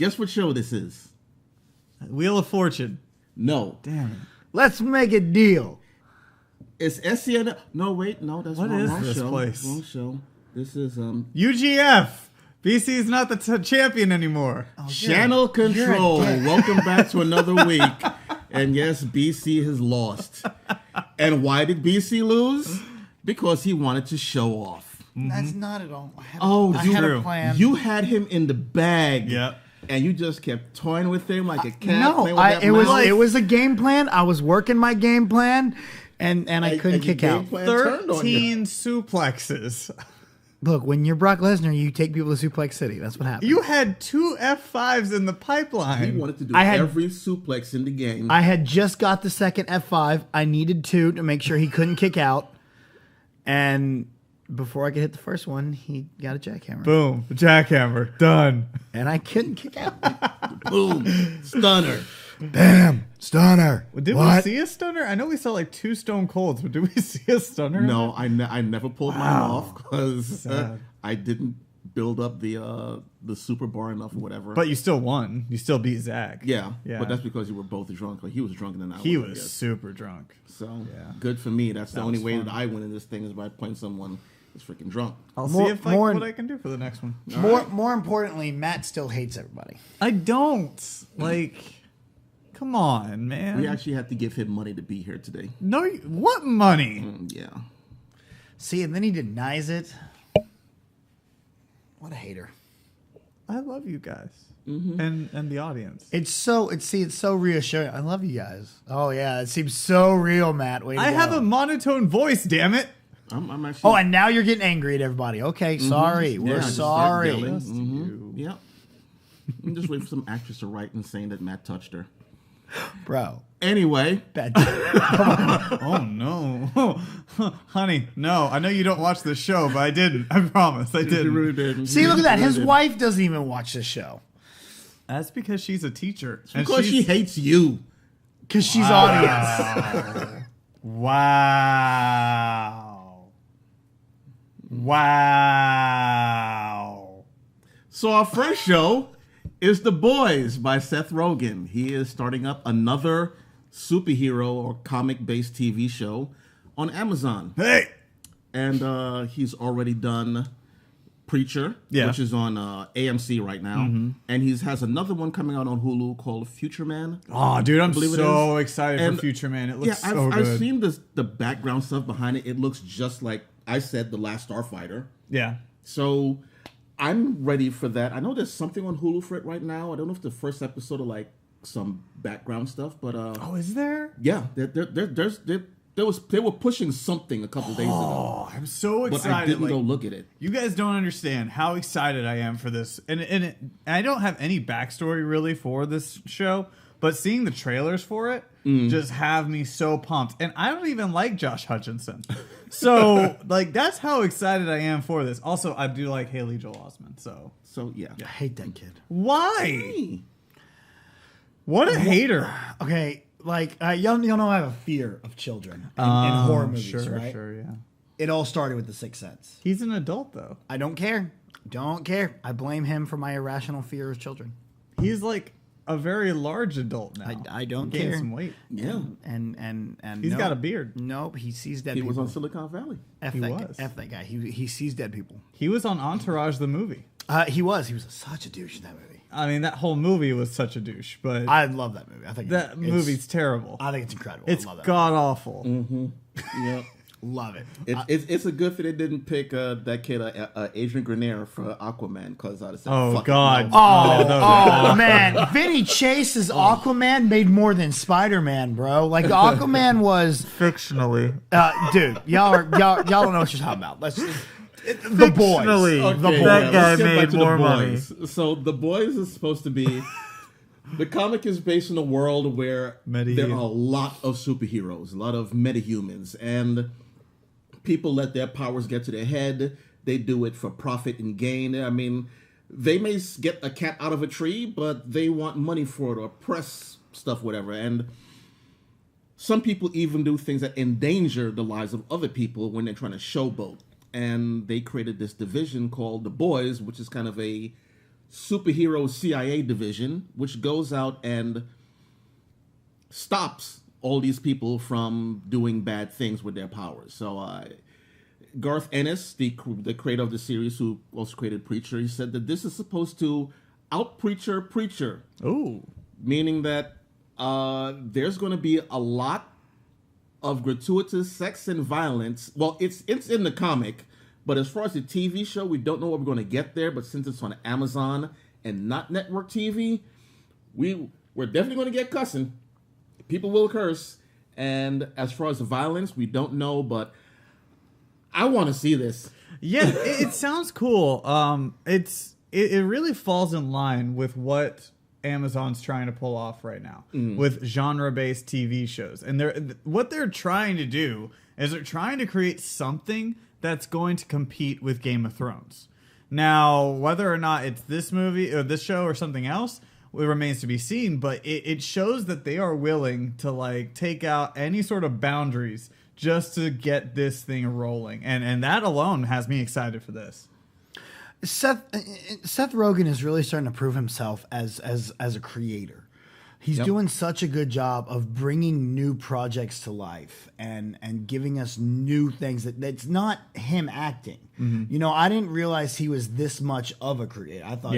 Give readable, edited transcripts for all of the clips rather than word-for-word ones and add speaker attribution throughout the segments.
Speaker 1: Guess what show this is?
Speaker 2: Wheel of Fortune.
Speaker 1: No.
Speaker 2: Damn it.
Speaker 3: Let's make a deal.
Speaker 1: It's SCN. No, wait. No, that's
Speaker 2: What
Speaker 1: wrong,
Speaker 2: is
Speaker 1: wrong
Speaker 2: this
Speaker 1: show.
Speaker 2: place?
Speaker 1: Wrong show. This is
Speaker 2: UGF. BC is not the champion anymore.
Speaker 1: Channel Control. Welcome back to another week. And yes, BC has lost. And why did BC lose? Because he wanted to show off.
Speaker 3: That's not at all. I had a plan.
Speaker 1: You had him in the bag.
Speaker 2: Yep.
Speaker 1: And you just kept toying with him like a cat.
Speaker 3: No,
Speaker 1: playing with that
Speaker 3: it was
Speaker 1: mouse.
Speaker 3: it was a game plan. I was working my game plan, and I couldn't
Speaker 1: your
Speaker 3: kick out.
Speaker 1: game plan turned on you.
Speaker 2: 13 suplexes.
Speaker 3: Look, when you're Brock Lesnar, you take people to Suplex City. That's what happened.
Speaker 2: You had 2 F5s in the
Speaker 1: He
Speaker 2: pipeline.
Speaker 1: wanted to do
Speaker 3: I had-
Speaker 1: every suplex in the game.
Speaker 3: I had just got the second F5. I needed 2 to make sure he couldn't kick out. And before I could hit the first one, he got a jackhammer.
Speaker 2: Boom. Jackhammer. Done.
Speaker 3: And I couldn't kick out.
Speaker 1: Boom. Stunner.
Speaker 3: Bam. Stunner.
Speaker 2: Did we see a stunner? I know we saw like 2 Stone Colds, but did we see a stunner?
Speaker 1: No, I never pulled mine off because
Speaker 2: Sad.
Speaker 1: I didn't build up the super bar enough or whatever.
Speaker 2: But you still won. You still beat Zach.
Speaker 1: yeah,
Speaker 2: Yeah.
Speaker 1: but that's because you were both drunk. Like he was drunker than I was.
Speaker 2: He
Speaker 1: I
Speaker 2: was
Speaker 1: guess.
Speaker 2: super drunk.
Speaker 1: So
Speaker 2: Yeah.
Speaker 1: good for me. That's the only
Speaker 2: was
Speaker 1: way
Speaker 2: fun.
Speaker 1: that I win in this thing is by playing someone that's freaking drunk.
Speaker 2: I'll
Speaker 3: More-
Speaker 2: see if
Speaker 3: more-
Speaker 2: what I can do for the next one.
Speaker 3: More importantly, Matt still hates everybody.
Speaker 2: I don't. Like, come on, man.
Speaker 1: We actually had to give him money to be here today.
Speaker 2: No, what money?
Speaker 1: Yeah.
Speaker 3: See, and then he denies it. What a hater.
Speaker 2: I love you guys and the audience.
Speaker 3: It's so reassuring. I love you guys. Oh yeah, it seems so real, Matt. Way to
Speaker 2: I
Speaker 3: go.
Speaker 2: have a monotone voice, damn it.
Speaker 1: I'm actually.
Speaker 3: Oh, and now you're getting angry at everybody. Okay, sorry.
Speaker 1: Yeah,
Speaker 3: We're
Speaker 1: just start
Speaker 3: sorry.
Speaker 1: yelling. Yeah. I'm just waiting for some actress to write and saying that Matt touched her.
Speaker 3: Bro.
Speaker 1: Anyway,
Speaker 3: Bad.
Speaker 2: Oh no. Honey, no. I know you don't watch this show, but I didn't. I promise. I
Speaker 1: he
Speaker 2: didn't.
Speaker 1: really did.
Speaker 3: See, look at that. His
Speaker 1: He really did.
Speaker 3: wife doesn't even watch this show.
Speaker 2: That's because she's a teacher.
Speaker 1: Because she hates you.
Speaker 3: Because she's audience.
Speaker 2: Wow. Wow.
Speaker 1: So our first show is The Boys by Seth Rogen. He is starting up another superhero or comic-based TV show on Amazon.
Speaker 2: Hey.
Speaker 1: And he's already done Preacher,
Speaker 2: Yeah.
Speaker 1: which is on AMC right now. And he has another one coming out on Hulu called Future Man.
Speaker 2: Oh, dude, I'm
Speaker 1: Believe it
Speaker 2: so
Speaker 1: is.
Speaker 2: excited
Speaker 1: And-
Speaker 2: for Future Man. It
Speaker 1: Yeah,
Speaker 2: looks so
Speaker 1: I've
Speaker 2: good.
Speaker 1: seen the background stuff behind it. It looks just like I said, The Last Starfighter.
Speaker 2: Yeah.
Speaker 1: So I'm ready for that. I know there's something on Hulu for it right now. I don't know if the first episode of like some background stuff, but
Speaker 2: Oh, is there?
Speaker 1: yeah, they were pushing something a couple days ago,
Speaker 2: Oh, I'm so
Speaker 1: but
Speaker 2: excited.
Speaker 1: I didn't
Speaker 2: like,
Speaker 1: go look at it.
Speaker 2: You guys don't understand how excited I am for this. And I don't have any backstory really for this show, but seeing the trailers for it just have me so pumped. And I don't even like Josh Hutcherson. So, like, that's how excited I am for this. Also, I do like Haley Joel Osment. So,
Speaker 1: So yeah,
Speaker 3: I hate that kid.
Speaker 2: why?
Speaker 1: Hey.
Speaker 2: What a hater.
Speaker 3: Okay, like, y'all know I have a fear of children in horror movies,
Speaker 2: Sure,
Speaker 3: right?
Speaker 2: sure, yeah.
Speaker 3: It all started with The Sixth Sense.
Speaker 2: He's an adult, though.
Speaker 3: I don't care. Don't care. I blame him for my irrational fear of children.
Speaker 2: He's like a very large adult now.
Speaker 3: I don't
Speaker 2: Gained
Speaker 3: care.
Speaker 2: some weight.
Speaker 1: Yeah,
Speaker 3: And
Speaker 2: He's
Speaker 3: nope.
Speaker 2: got a beard.
Speaker 3: Nope, he sees dead
Speaker 1: he
Speaker 3: people.
Speaker 1: was on Silicon Valley.
Speaker 3: F
Speaker 2: He
Speaker 3: that
Speaker 2: was.
Speaker 3: Guy. F that guy. He sees dead people.
Speaker 2: He was on Entourage, the movie.
Speaker 3: He was such a douche in that movie.
Speaker 2: I mean, that whole movie was such a douche, but
Speaker 3: I love that movie. I think
Speaker 2: that movie's terrible.
Speaker 3: I think it's incredible.
Speaker 2: It's
Speaker 3: I love that.
Speaker 2: god awful.
Speaker 1: Yeah,
Speaker 3: Love it.
Speaker 1: it's a good thing they didn't pick that kid Adrian Grenier for Aquaman because I'd have said,
Speaker 2: Oh
Speaker 1: fuck it,
Speaker 2: god.
Speaker 1: no.
Speaker 3: Oh man, Vinny Chase's Aquaman made more than Spider-Man, bro. Like Aquaman was,
Speaker 2: Fictionally.
Speaker 3: dude. Y'all don't know what you're talking about. Let's the boys.
Speaker 2: Fictionally.
Speaker 3: The
Speaker 1: Okay,
Speaker 3: boys.
Speaker 2: That guy
Speaker 1: let's get back
Speaker 2: made
Speaker 1: to
Speaker 2: more
Speaker 1: The
Speaker 2: money.
Speaker 1: Boys. So The Boys is supposed to be the comic is based in a world where there are a lot of superheroes, a lot of metahumans, and people let their powers get to their head. They do it for profit and gain. I mean, they may get a cat out of a tree, but they want money for it or press stuff, whatever. And some people even do things that endanger the lives of other people when they're trying to showboat. And they created this division called The Boys, which is kind of a superhero CIA division, which goes out and stops all these people from doing bad things with their powers. So Garth Ennis, the creator of the series, who also created Preacher, he said that this is supposed to out-preacher Preacher.
Speaker 2: Ooh.
Speaker 1: Meaning that there's going to be a lot of gratuitous sex and violence. Well, it's in the comic, but as far as the TV show, we don't know what we're going to get there. But since it's on Amazon and not network TV, we're definitely going to get cussing. People will curse. And as far as the violence, we don't know, but I want to see this.
Speaker 2: Yeah, it sounds cool. It really falls in line with what Amazon's trying to pull off right now with genre-based TV shows. And what they're trying to do is they're trying to create something that's going to compete with Game of Thrones. Now, whether or not it's this movie or this show or something else, it remains to be seen, but it shows that they are willing to like take out any sort of boundaries just to get this thing rolling. And that alone has me excited for this.
Speaker 3: Seth Rogen is really starting to prove himself as a creator. He's doing such a good job of bringing new projects to life and giving us new things that's not him acting. You know, I didn't realize he was this much of a creator. I thought,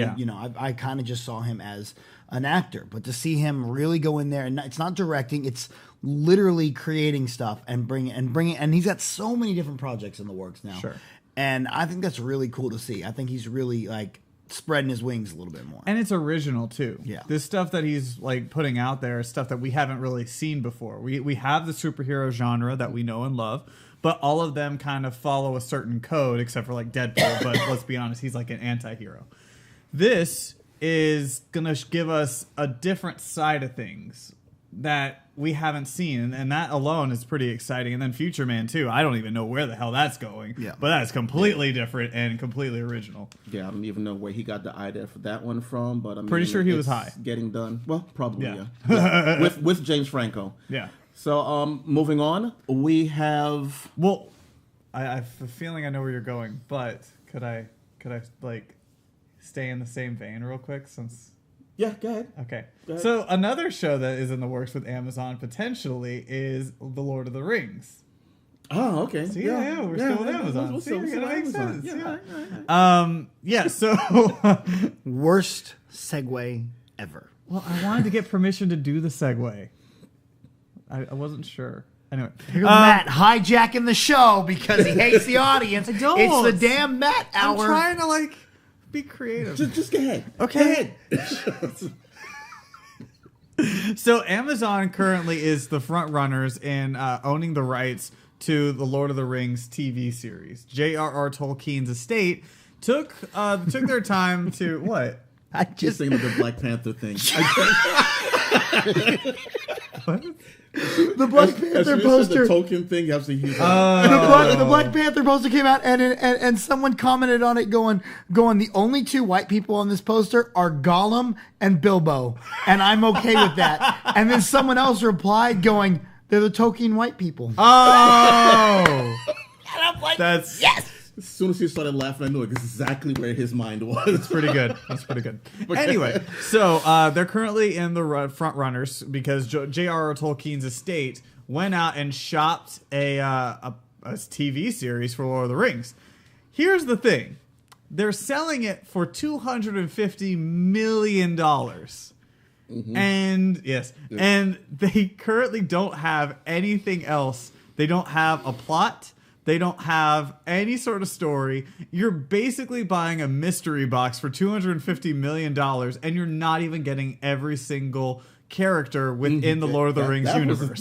Speaker 3: I kind of just saw him as an actor, but to see him really go in there, and it's not directing, it's literally creating stuff and bringing, and he's got so many different projects in the works now.
Speaker 2: Sure.
Speaker 3: And I think that's really cool to see. I think he's really like spreading his wings a little bit more.
Speaker 2: And it's original too.
Speaker 3: Yeah.
Speaker 2: This stuff that he's like putting out there is stuff that we haven't really seen before. We have the superhero genre that we know and love, but all of them kind of follow a certain code except for like Deadpool, but let's be honest, he's like an anti-hero. This is going to give us a different side of things that we haven't seen, and that alone is pretty exciting. And then Future Man too. I don't even know where the hell that's going.
Speaker 3: Yeah.
Speaker 2: But that's completely different and completely original.
Speaker 1: Yeah, I don't even know where he got the idea for that one from, but I'm
Speaker 2: pretty sure he was high.
Speaker 1: Getting done. Well, probably yeah. with James Franco.
Speaker 2: Yeah.
Speaker 1: So moving on, we have.
Speaker 2: Well, I have a feeling I know where you're going, but could I like stay in the same vein real quick since.
Speaker 1: Yeah, go ahead.
Speaker 2: Okay.
Speaker 1: Go ahead.
Speaker 2: So another show that is in the works with Amazon potentially is The Lord of the Rings.
Speaker 1: Oh, okay.
Speaker 2: See, yeah, we're still with Amazon.
Speaker 1: We're still with Amazon.
Speaker 2: Yeah. So
Speaker 3: Worst segue ever.
Speaker 2: well, I wanted to get permission to do the segue. I wasn't sure. Anyway,
Speaker 3: Here goes Matt hijacking the show because he hates the audience.
Speaker 2: I don't.
Speaker 3: It's the damn Matt hour.
Speaker 2: I'm trying to like be creative.
Speaker 1: Just go ahead.
Speaker 2: Okay. Go ahead. So Amazon currently is the front runners in owning the rights to the Lord of the Rings TV series. J.R.R. Tolkien's estate took their time to what?
Speaker 3: I
Speaker 1: Just thinking of the Black Panther thing.
Speaker 2: What?
Speaker 3: The Black Panther poster.
Speaker 1: The Tolkien thing. You have to use
Speaker 3: The Black Panther poster came out, and someone commented on it, going, the only two white people on this poster are Gollum and Bilbo, and I'm okay with that. And then someone else replied, going, they're the Tolkien white people.
Speaker 2: Oh,
Speaker 3: And I'm like,
Speaker 2: that's
Speaker 3: yes.
Speaker 1: As soon as he started laughing, I knew exactly where his mind was.
Speaker 2: That's pretty good. That's pretty good. Anyway, so they're currently in the front runners because J.R.R. Tolkien's estate went out and shopped a TV series for Lord of the Rings. Here's the thing. They're selling it for $250 million. Mm-hmm. And yes, and they currently don't have anything else. They don't have a plot. They don't have any sort of story. You're basically buying a mystery box for $250 million, and you're not even getting every single character within the Lord of the Rings universe.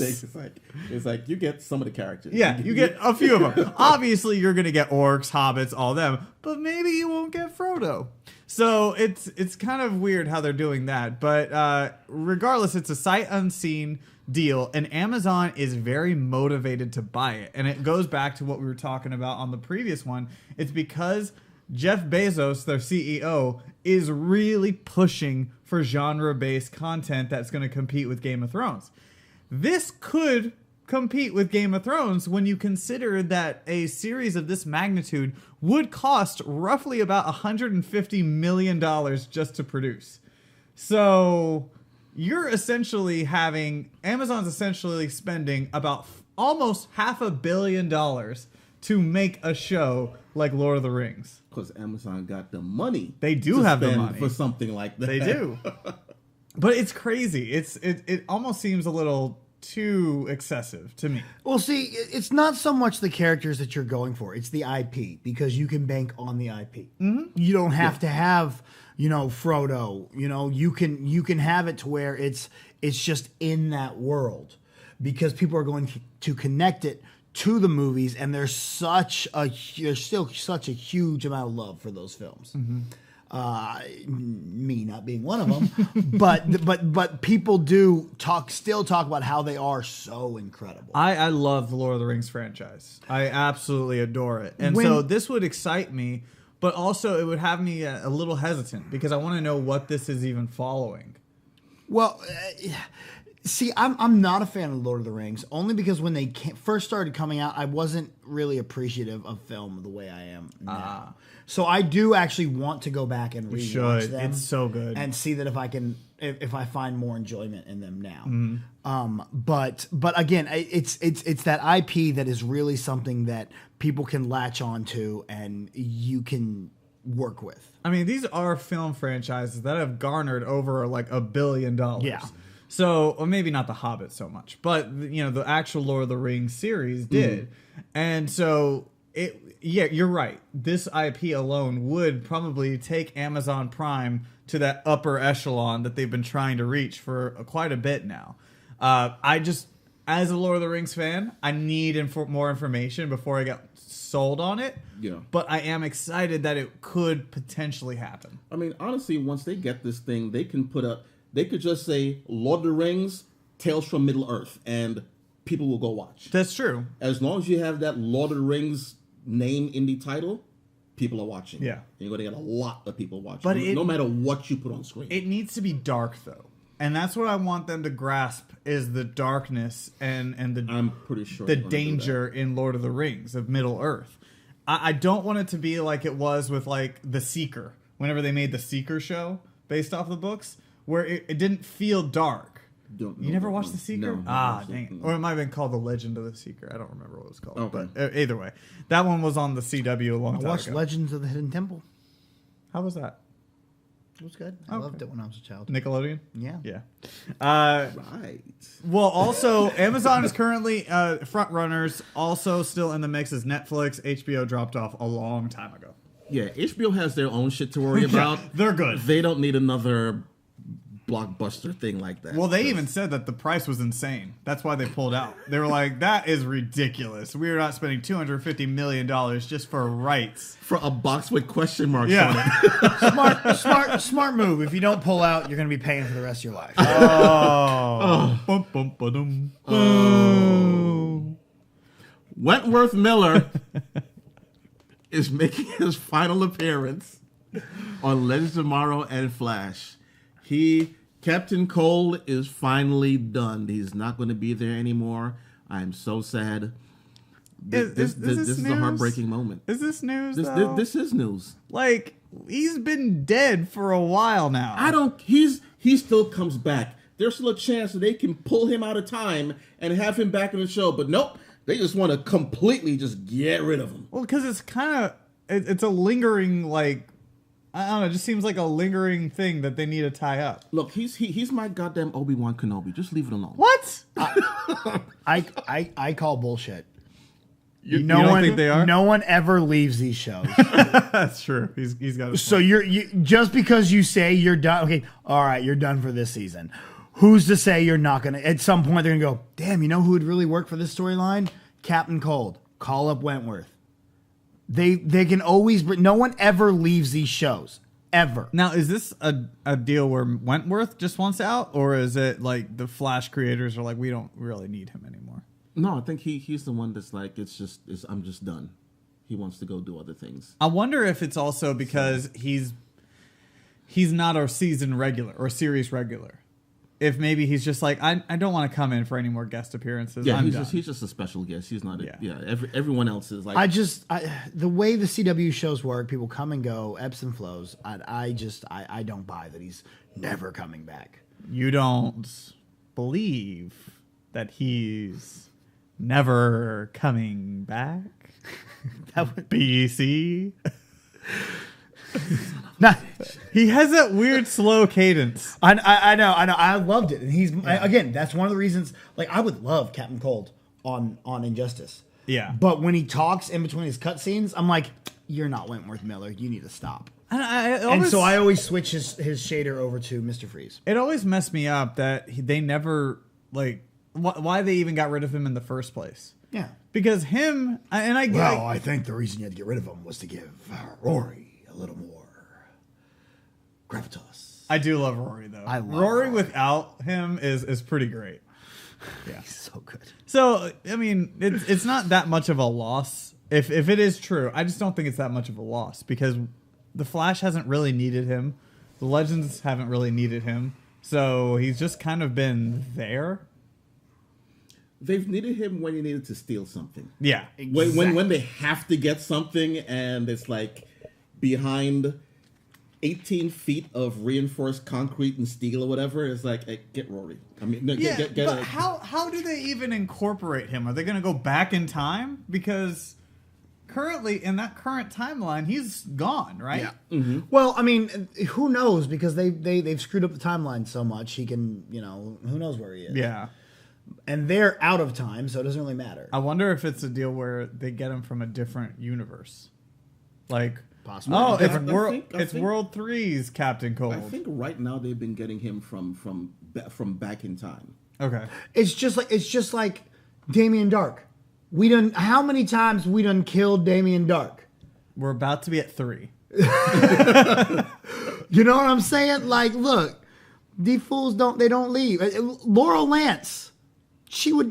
Speaker 1: It's like you get some of the characters.
Speaker 2: Yeah, you get a few of them. Obviously, you're going to get orcs, hobbits, all them, but maybe you won't get Frodo. So it's kind of weird how they're doing that. But regardless, it's a sight unseen deal, and Amazon is very motivated to buy it. And it goes back to what we were talking about on the previous one. It's because Jeff Bezos, their CEO, is really pushing for genre-based content that's going to compete with Game of Thrones. This could compete with Game of Thrones when you consider that a series of this magnitude would cost roughly about $150 million just to produce. So you're essentially Amazon's essentially spending about almost $500 million to make a show like Lord of the Rings.
Speaker 1: Because Amazon got the money.
Speaker 2: They do have the money
Speaker 1: for something like that.
Speaker 2: They do. But it's crazy. It almost seems a little too excessive to me.
Speaker 3: Well, see, it's not so much the characters that you're going for. It's the IP, because you can bank on the IP. Mm-hmm. You don't have to have, Frodo. You can have it to where it's just in that world, because people are going to connect it to the movies, and there's still such a huge amount of love for those films. Mm-hmm. Me not being one of them, but people do still talk about how they are so incredible.
Speaker 2: I love the Lord of the Rings franchise. I absolutely adore it, and so this would excite me, but also it would have me a little hesitant, because I want to know what this is even following.
Speaker 3: Well. See, I'm not a fan of Lord of the Rings, only because when they first started coming out, I wasn't really appreciative of film the way I am now. So I do actually want to go back and rewatch them.
Speaker 2: It's so good,
Speaker 3: and see that if I find more enjoyment in them now. But again, it's that IP that is really something that people can latch onto and you can work with.
Speaker 2: I mean, these are film franchises that have garnered over like $1 billion.
Speaker 3: Yeah.
Speaker 2: So, or maybe not The Hobbit so much, but the actual Lord of the Rings series did. And so you're right. This IP alone would probably take Amazon Prime to that upper echelon that they've been trying to reach for quite a bit now. As a Lord of the Rings fan, I need more information before I get sold on it.
Speaker 1: Yeah.
Speaker 2: But I am excited that it could potentially happen.
Speaker 1: I mean, honestly, once they get this thing, they could just say Lord of the Rings, Tales from Middle-earth, and people will go watch.
Speaker 2: That's true.
Speaker 1: As long as you have that Lord of the Rings name in the title, people are watching.
Speaker 2: Yeah.
Speaker 1: And you're going to get a lot of people watching,
Speaker 2: but
Speaker 1: no matter what you put on screen.
Speaker 2: It needs to be dark, though. And that's what I want them to grasp, is the darkness and the
Speaker 1: I'm pretty sure
Speaker 2: the danger in Lord of the Rings of Middle-earth. I don't want it to be like it was with like The Seeker, whenever they made the Seeker show based off the books, where it didn't feel dark. You never watched The Seeker?
Speaker 1: No,
Speaker 2: dang it. Or it might have been called The Legend of the Seeker. I don't remember what it was called.
Speaker 1: Okay.
Speaker 2: But either way, that one was on the CW a long time ago.
Speaker 3: I watched Legends of the Hidden Temple.
Speaker 2: How was that?
Speaker 3: It was good. I loved it when I was a child.
Speaker 2: Nickelodeon?
Speaker 3: Yeah.
Speaker 2: Yeah.
Speaker 1: Right.
Speaker 2: Well, also, Amazon is currently front runners. Also still in the mix is Netflix. HBO dropped off a long time ago.
Speaker 1: Yeah, HBO has their own shit to worry about.
Speaker 2: They're good.
Speaker 1: They don't need another blockbuster thing like that.
Speaker 2: Well, they even said that the price was insane. That's why they pulled out. They were like, that is ridiculous. We are not spending $250 million just for rights.
Speaker 1: For a box with question marks on
Speaker 3: it. Smart move. If you don't pull out, you're going to be paying for the rest of your life.
Speaker 1: Wentworth Miller is making his final appearance on Legends of Tomorrow and Flash. Captain Cold is finally done. He's not going to be there anymore. I'm so sad. This is a heartbreaking moment.
Speaker 2: Is this news?
Speaker 1: This is news.
Speaker 2: Like, he's been dead for a while now.
Speaker 1: He still comes back. There's still a chance that they can pull him out of time and have him back in the show. But nope, they just want to completely just get rid of him.
Speaker 2: Well, because it's kind of, it's a lingering, like, I don't know, it just seems like a lingering thing that they need to tie up.
Speaker 1: Look, he's my goddamn Obi-Wan Kenobi. Just leave it alone.
Speaker 2: What?
Speaker 3: I call bullshit.
Speaker 2: You don't think they are?
Speaker 3: No one ever leaves these shows.
Speaker 2: That's true. He's got.
Speaker 3: So you just because you say you're done. Okay, all right, you're done for this season. Who's to say you're not gonna? At some point, they're gonna go. Damn, you know who would really work for this storyline? Captain Cold. Call up Wentworth. They can always. No one ever leaves these shows. Ever.
Speaker 2: Now, is this a deal where Wentworth just wants out, or is it like the Flash creators are like, we don't really need him anymore?
Speaker 1: No, I think he's the one that's like, I'm just done. He wants to go do other things.
Speaker 2: I wonder if it's also because he's not a season regular or series regular. if maybe he's just like, I don't want to come in for any more guest appearances.
Speaker 1: Yeah,
Speaker 2: I'm
Speaker 1: he's
Speaker 2: done.
Speaker 1: just a special guest. He's not. Everyone else is like.
Speaker 3: The way the CW shows work, people come and go, ebbs and flows. I don't buy that he's never coming back.
Speaker 2: You don't believe that he's never coming back?
Speaker 3: That would
Speaker 2: BC.
Speaker 3: Nah,
Speaker 2: He has that weird slow cadence.
Speaker 3: I know. I loved it, and again. That's one of the reasons. Like, I would love Captain Cold on Injustice.
Speaker 2: Yeah.
Speaker 3: But when he talks in between his cutscenes, I'm like, you're not Wentworth Miller. You need to stop. And so I always switch his shader over to Mr. Freeze.
Speaker 2: It always messed me up that they never, like, why they even got rid of him in the first place.
Speaker 3: Yeah.
Speaker 2: Because him, and I get...
Speaker 3: Well, I think the reason you had to get rid of him was to give Rory a little more gravitas.
Speaker 2: I do love Rory, though.
Speaker 3: I love
Speaker 2: Rory
Speaker 3: Rory.
Speaker 2: without him is pretty great. Yeah.
Speaker 3: He's so good.
Speaker 2: So, I mean, it's not that much of a loss. If it is true, I just don't think it's that much of a loss because the Flash hasn't really needed him. The Legends haven't really needed him. So he's just kind of been there.
Speaker 1: They've needed him when he needed to steal something.
Speaker 2: Yeah.
Speaker 1: When they have to get something and it's like behind 18 feet of reinforced concrete and steel or whatever, it's like, hey, get Rory. I mean, no,
Speaker 2: Yeah,
Speaker 1: get
Speaker 2: but how do they even incorporate him? Are they going to go back in time? Because currently, in that current timeline, he's gone, right?
Speaker 3: Yeah. Mm-hmm. Well, I mean, who knows? Because they've screwed up the timeline so much. He can, who knows where he is.
Speaker 2: Yeah.
Speaker 3: And they're out of time, so it doesn't really matter.
Speaker 2: I wonder if it's a deal where they get him from a different universe. Like,
Speaker 3: Possibly.
Speaker 2: oh,
Speaker 1: I
Speaker 2: it's
Speaker 1: think-
Speaker 2: World 3's Captain Cold.
Speaker 1: I think right now they've been getting him from back in time.
Speaker 2: Okay.
Speaker 3: It's just like Damien Dark. How many times we done killed Damien Dark?
Speaker 2: We're about to be at 3.
Speaker 3: You know what I'm saying? Like, look, these fools don't leave. Laurel Lance, she would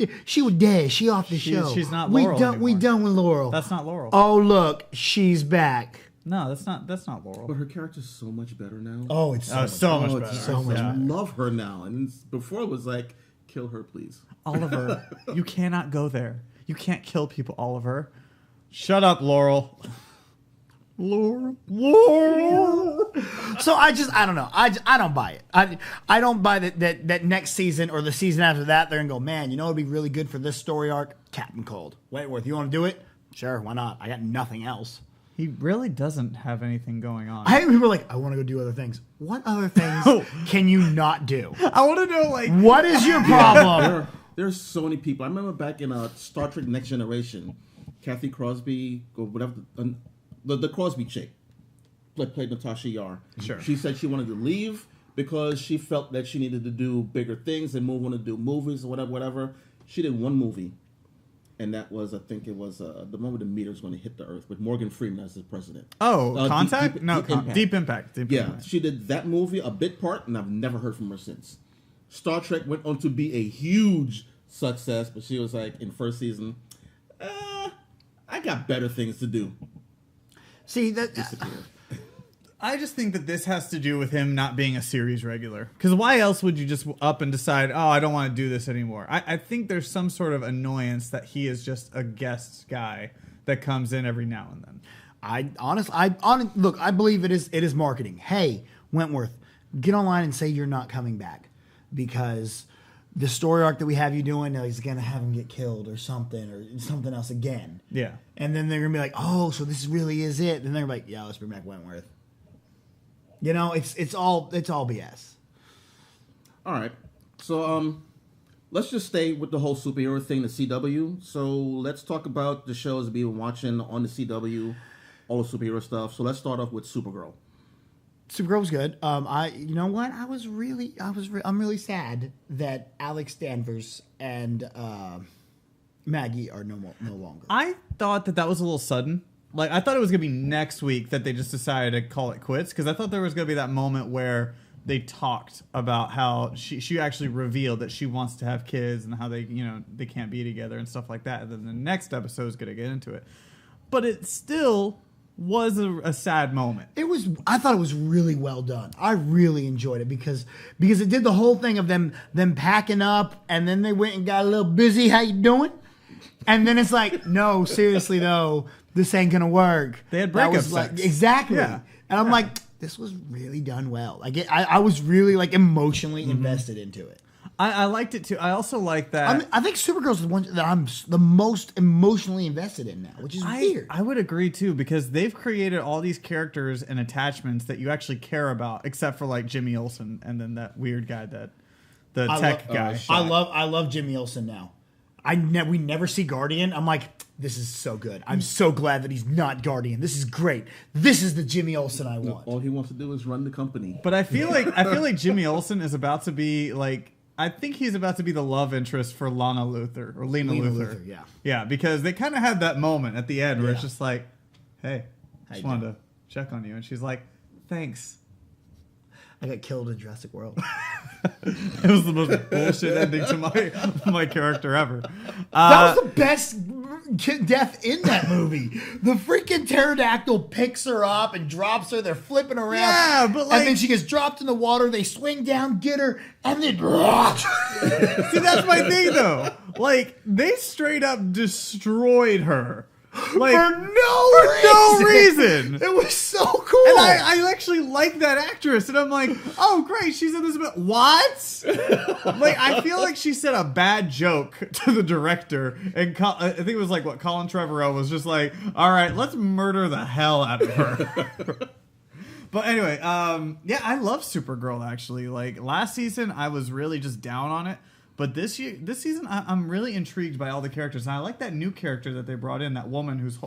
Speaker 3: dare. She off the show.
Speaker 2: She's not
Speaker 3: we
Speaker 2: Laurel
Speaker 3: done we
Speaker 2: anymore.
Speaker 3: done with Laurel.
Speaker 2: That's not Laurel.
Speaker 3: Oh, look, she's back.
Speaker 2: No, that's not Laurel.
Speaker 1: But her character's so much better now.
Speaker 3: Oh, it's
Speaker 2: So much better.
Speaker 3: so much
Speaker 1: I
Speaker 3: better.
Speaker 1: love her now. And before it was like, kill her, please.
Speaker 2: Oliver, you cannot go there. You can't kill people, Oliver. Shut up, Laurel. Laurel.
Speaker 3: So I don't know. I don't buy it. I don't buy that next season or the season after that they're gonna go, man, you know it'd be really good for this story arc? Captain Cold. Wentworth, you want to do it? Sure, why not? I got nothing else.
Speaker 2: He really doesn't have anything going on.
Speaker 3: I hate when people are like, I want to go do other things. What other things can you not do?
Speaker 2: I want to know, like,
Speaker 3: What is your problem?
Speaker 1: There's so many people. I remember back in Star Trek Next Generation, Kathy Crosby, or whatever, the Crosby chick, played Natasha Yar.
Speaker 2: Sure.
Speaker 1: She said she wanted to leave because she felt that she needed to do bigger things and move on to do movies or whatever. She did one movie, and that was, I think it was the moment the meteor's going to hit the Earth with Morgan Freeman as the president.
Speaker 2: oh, Contact?
Speaker 1: Deep Impact.
Speaker 2: Deep
Speaker 1: Yeah,
Speaker 2: Impact.
Speaker 1: she did that movie, a bit part, and I've never heard from her since. Star Trek went on to be a huge success, but she was like, in first season, I got better things to do.
Speaker 3: See, that
Speaker 1: Disappeared.
Speaker 2: I just think that this has to do with him not being a series regular. Because why else would you just up and decide, oh, I don't want to do this anymore? I think there's some sort of annoyance that he is just a guest guy that comes in every now and then.
Speaker 3: look, I believe it is marketing. Hey, Wentworth, get online and say you're not coming back because the story arc that we have you doing is going to have him get killed or something else again.
Speaker 2: Yeah.
Speaker 3: And then they're going to be like, oh, so this really is it. And they're like, yeah, let's bring back Wentworth. You know, it's all BS.
Speaker 1: All right. So let's just stay with the whole superhero thing, the CW. So let's talk about the shows we've been watching on the CW, all the superhero stuff. So let's start off with Supergirl.
Speaker 3: Supergirl was good. You know what? I'm really sad that Alex Danvers and Maggie are no longer.
Speaker 2: I thought that was a little sudden. Like, I thought it was going to be next week that they just decided to call it quits. Because I thought there was going to be that moment where they talked about how she actually revealed that she wants to have kids and how they can't be together and stuff like that. And then the next episode is going to get into it. But it still was a sad moment.
Speaker 3: I thought it was really well done. I really enjoyed it because it did the whole thing of them packing up, and then they went and got a little busy. How you doing? And then it's like, no, seriously though, this ain't gonna work.
Speaker 2: They had breakup sex.
Speaker 3: Like, exactly. Yeah. And I'm like, this was really done well. Like I was really like emotionally invested into it.
Speaker 2: I liked it too. I also like that.
Speaker 3: I think Supergirl's the one that I'm the most emotionally invested in now, which is weird.
Speaker 2: I would agree too, because they've created all these characters and attachments that you actually care about, except for like Jimmy Olsen and then that weird guy, the tech guy.
Speaker 3: I love Jimmy Olsen now. We never see Guardian. I'm like, this is so good. I'm so glad that he's not Guardian. This is great. This is the Jimmy Olsen I want.
Speaker 1: All he wants to do is run the company.
Speaker 2: But I feel like Jimmy Olsen is about to be like. I think he's about to be the love interest for Lena Luthor. Yeah, because they kind of had that moment at the end where it's just like, hey, just wanted to check on you. And she's like, thanks.
Speaker 3: I got killed in Jurassic World.
Speaker 2: It was the most bullshit ending to my character ever.
Speaker 3: That was the best death in that movie. The freaking pterodactyl picks her up and drops her. They're flipping around.
Speaker 2: Yeah, but like,
Speaker 3: and then she gets dropped in the water. They swing down, get her, and then.
Speaker 2: See, that's my thing though. Like, they straight up destroyed her. Like,
Speaker 3: for no
Speaker 2: reason.
Speaker 3: It was so cool.
Speaker 2: And I actually like that actress. And I'm like, oh, great. She's in this. What? Like, I feel like she said a bad joke to the director. And I think it was like what Colin Trevorrow was just like, all right, let's murder the hell out of her. But anyway, yeah, I love Supergirl, actually. Like, last season, I was really just down on it. But this season, I'm really intrigued by all the characters, and I like that new character that they brought in, that woman who's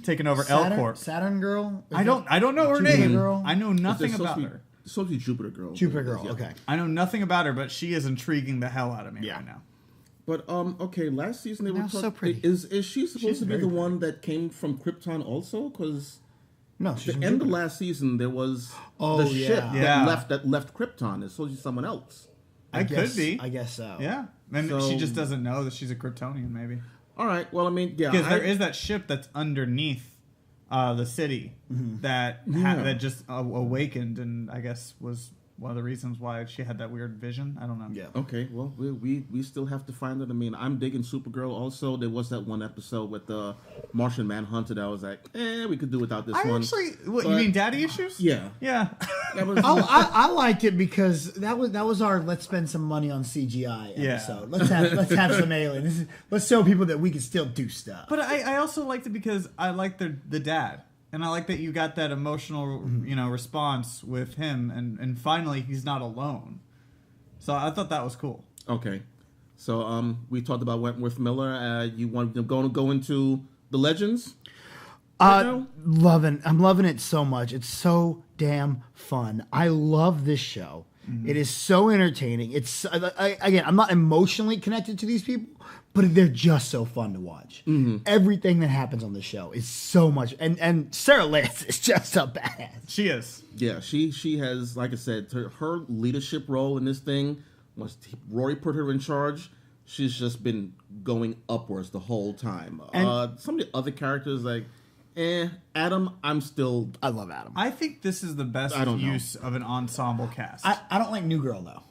Speaker 2: taking over L-Corp.
Speaker 3: Saturn Girl.
Speaker 2: I don't know her name.
Speaker 3: Girl?
Speaker 2: I know nothing about her.
Speaker 1: It's supposed to be Jupiter Girl.
Speaker 3: Jupiter Girl.
Speaker 1: Yeah.
Speaker 3: Okay.
Speaker 2: I know nothing about her, but she is intriguing the hell out of me right now.
Speaker 1: But okay, last season they were talking.
Speaker 3: So pretty.
Speaker 1: Is she supposed to be the one that came from Krypton also? Because
Speaker 3: no, she's
Speaker 1: the end of last season there was the ship that left Krypton. It's supposed to be someone else.
Speaker 2: I could be.
Speaker 3: I guess so.
Speaker 2: Yeah. And she just doesn't know that she's a Kryptonian, maybe.
Speaker 1: All right. Well, I mean, yeah.
Speaker 2: Because there is that ship that's underneath the city that just awakened, and I guess was one of the reasons why she had that weird vision. I don't know.
Speaker 3: Yeah.
Speaker 1: Okay. Well, we still have to find it. I mean, I'm digging Supergirl. Also, there was that one episode with the Martian Manhunter that I was like, we could do without this one.
Speaker 2: Actually, you mean Daddy Issues?
Speaker 1: Yeah.
Speaker 2: Yeah.
Speaker 1: That was,
Speaker 3: I liked it because that was our let's spend some money on CGI episode. Let's have some aliens. Let's show people that we can still do stuff.
Speaker 2: But I also liked it because I like the dad. And I like that you got that emotional, response with him, and finally he's not alone. So I thought that was cool.
Speaker 1: Okay, so we talked about Wentworth Miller. You want to go into the Legends?
Speaker 3: I'm loving it so much. It's so damn fun. I love this show. It is so entertaining. It's again, I'm not emotionally connected to these people, but they're just so fun to watch. Everything that happens on the show is so much, and Sarah Lance is just a badass.
Speaker 2: She is.
Speaker 1: Yeah, she has, like I said, her leadership role in this thing. Once Rory put her in charge, she's just been going upwards the whole time. Some of the other characters, like Adam, I love Adam.
Speaker 2: I think this is the best use of an ensemble cast.
Speaker 3: I don't like New Girl though.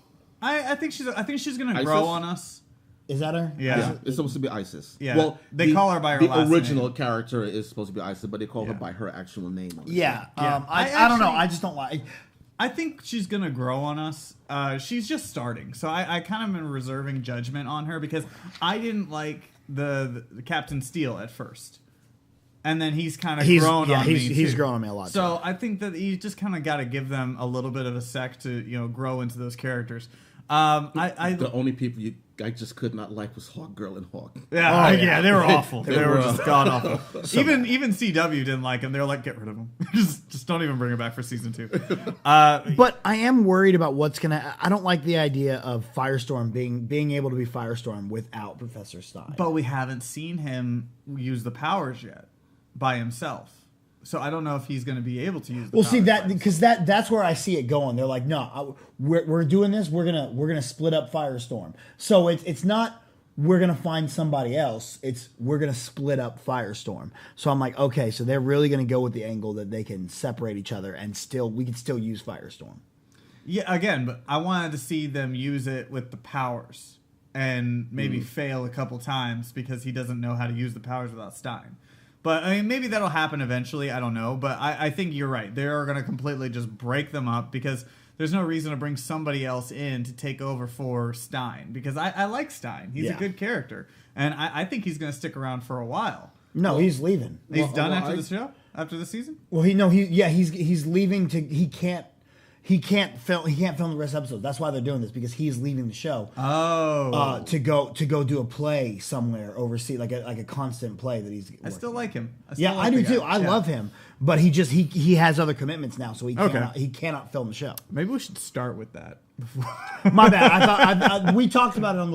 Speaker 2: I think she's gonna grow on us.
Speaker 3: Is that her?
Speaker 1: Yeah. It's supposed to be Isis.
Speaker 2: Yeah. Well, they call her by her last name.
Speaker 1: The original character is supposed to be Isis, but they call her by her actual name.
Speaker 3: I don't know. I just don't like.
Speaker 2: I think she's gonna grow on us. She's just starting, so I kind of am reserving judgment on her because I didn't like the Captain Steel at first. And then he's kind of grown on me.
Speaker 3: He's grown on me a lot.
Speaker 2: So I think that you just kind of got to give them a little bit of a sec to grow into those characters.
Speaker 1: The only people I just could not like was Hawk Girl and Hawk.
Speaker 2: Yeah, they were awful. they were just god awful.
Speaker 1: So
Speaker 2: even CW didn't like him. They were like, get rid of him. just don't even bring him back for season 2.
Speaker 3: But I am worried about what's gonna. I don't like the idea of Firestorm being able to be Firestorm without Professor Stein.
Speaker 2: But we haven't seen him use the powers yet by himself. So I don't know if he's going to be able to use the powers.
Speaker 3: See that because that's where I see it going. They're like, no, we're doing this. We're gonna split up Firestorm. So it's not we're going to find somebody else. We're going to split up Firestorm. So I'm like, okay, so they're really going to go with the angle that they can separate each other and we can still use Firestorm.
Speaker 2: Yeah, again, but I wanted to see them use it with the powers and maybe fail a couple times because he doesn't know how to use the powers without Stein. But I mean, maybe that'll happen eventually. I don't know. But I think you're right. They are going to completely just break them up because there's no reason to bring somebody else in to take over for Stein. Because I like Stein. He's a good character. And I think he's going to stick around for a while.
Speaker 3: No, he's leaving.
Speaker 2: He's done after the show? After the season?
Speaker 3: Well, he's leaving to... He can't film the rest of the episodes. That's why they're doing this, because he's leaving the show.
Speaker 2: Oh,
Speaker 3: to go do a play somewhere overseas, like a constant play that he's.
Speaker 2: I still like him.
Speaker 3: I do too. I love him, but he has other commitments now, so he cannot film the show.
Speaker 2: Maybe we should start with that.
Speaker 3: My bad. I thought we talked about it on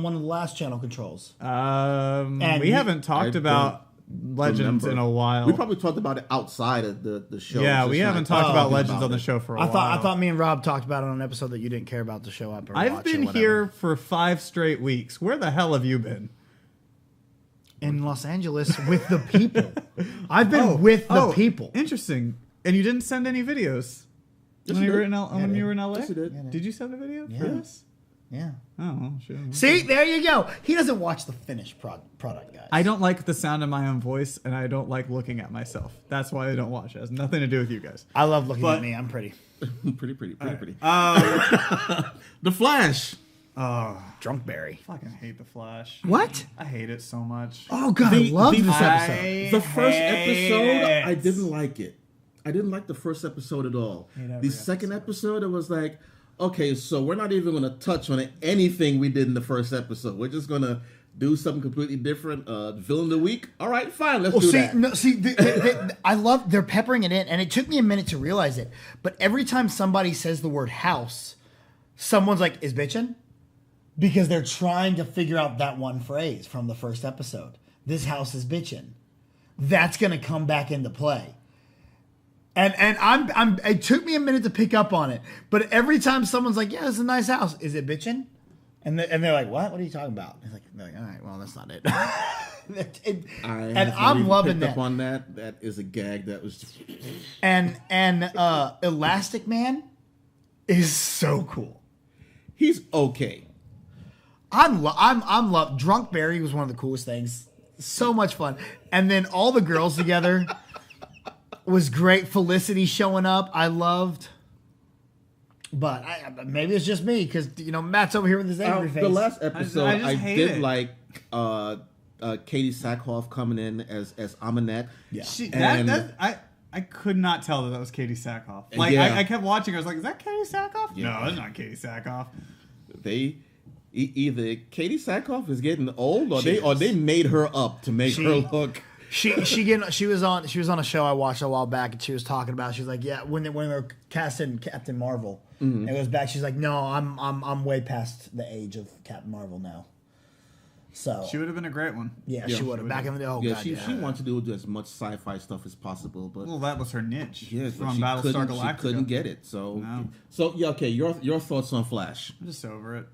Speaker 3: one of the last channel controls.
Speaker 2: And we haven't talked about Legends in a while.
Speaker 1: We probably talked about it outside of the show.
Speaker 2: Yeah, we haven't talked about Legends on the show for a while.
Speaker 3: I thought me and Rob talked about it on an episode that you didn't care about the show.
Speaker 2: I've been here for 5 straight weeks. Where the hell have you been?
Speaker 3: In Los Angeles with the people. I've been with the people.
Speaker 2: Interesting. And you didn't send any videos when you were in LA?
Speaker 1: Yes, you did.
Speaker 3: Yeah,
Speaker 2: Did you send a video for this?
Speaker 3: Yeah.
Speaker 2: Oh, well, sure.
Speaker 3: See, there you go. He doesn't watch the finished product, guys.
Speaker 2: I don't like the sound of my own voice, and I don't like looking at myself. That's why I don't watch. It has nothing to do with you guys.
Speaker 3: I love looking at me. I'm pretty.
Speaker 1: pretty. The Flash.
Speaker 3: Drunkberry.
Speaker 2: I fucking hate The Flash.
Speaker 3: What?
Speaker 2: I hate it so much.
Speaker 3: Oh, God, I love this episode.
Speaker 1: The first episode, I didn't like it. I didn't like the first episode at all. The second episode, it was like, okay, so we're not even going to touch on anything we did in the first episode. We're just going to do something completely different. Villain of the week. All right, fine. Let's do that.
Speaker 3: No, I love they're peppering it in, and it took me a minute to realize it. But every time somebody says the word house, someone's like, "Is bitchin'?" Because they're trying to figure out that one phrase from the first episode. This house is bitchin'. That's going to come back into play. And it took me a minute to pick up on it, but every time someone's like, "Yeah, it's a nice house," is it bitchin'? And they're like, "What? What are you talking about?" It's like, they're like, "All right, well, that's not it." I'm loving that.
Speaker 1: Up on that. That is a gag. That was.
Speaker 3: And Elastic Man is so cool.
Speaker 1: He's okay.
Speaker 3: I'm love. Drunkberry was one of the coolest things. So much fun, and then all the girls together. Was great. Felicity showing up, I loved. But maybe it's just me because Matt's over here with his angry face.
Speaker 1: The last episode, I did
Speaker 2: it.
Speaker 1: like Katie Sackhoff coming in as Amanette.
Speaker 2: Yeah, I could not tell that was Katie Sackhoff. Like I kept watching. I was like, "Is that Katie Sackhoff?" Yeah. No, that's not Katie Sackhoff.
Speaker 1: Either Katie Sackhoff is getting old, or they made her up to make her look.
Speaker 3: She was on a show I watched a while back, and she was talking about. She's like, yeah, when they were casting Captain Marvel, it goes back. She's like, no, I'm way past the age of Captain Marvel now. So
Speaker 2: she would have been a great one.
Speaker 3: Yeah, she would have. Back in the day, God,
Speaker 1: she wanted to do as much sci-fi stuff as possible, but
Speaker 2: that was her niche.
Speaker 1: Yeah,
Speaker 2: from Battlestar Galactica.
Speaker 1: She couldn't get it. So yeah, okay. Your thoughts on Flash?
Speaker 2: I'm just over it.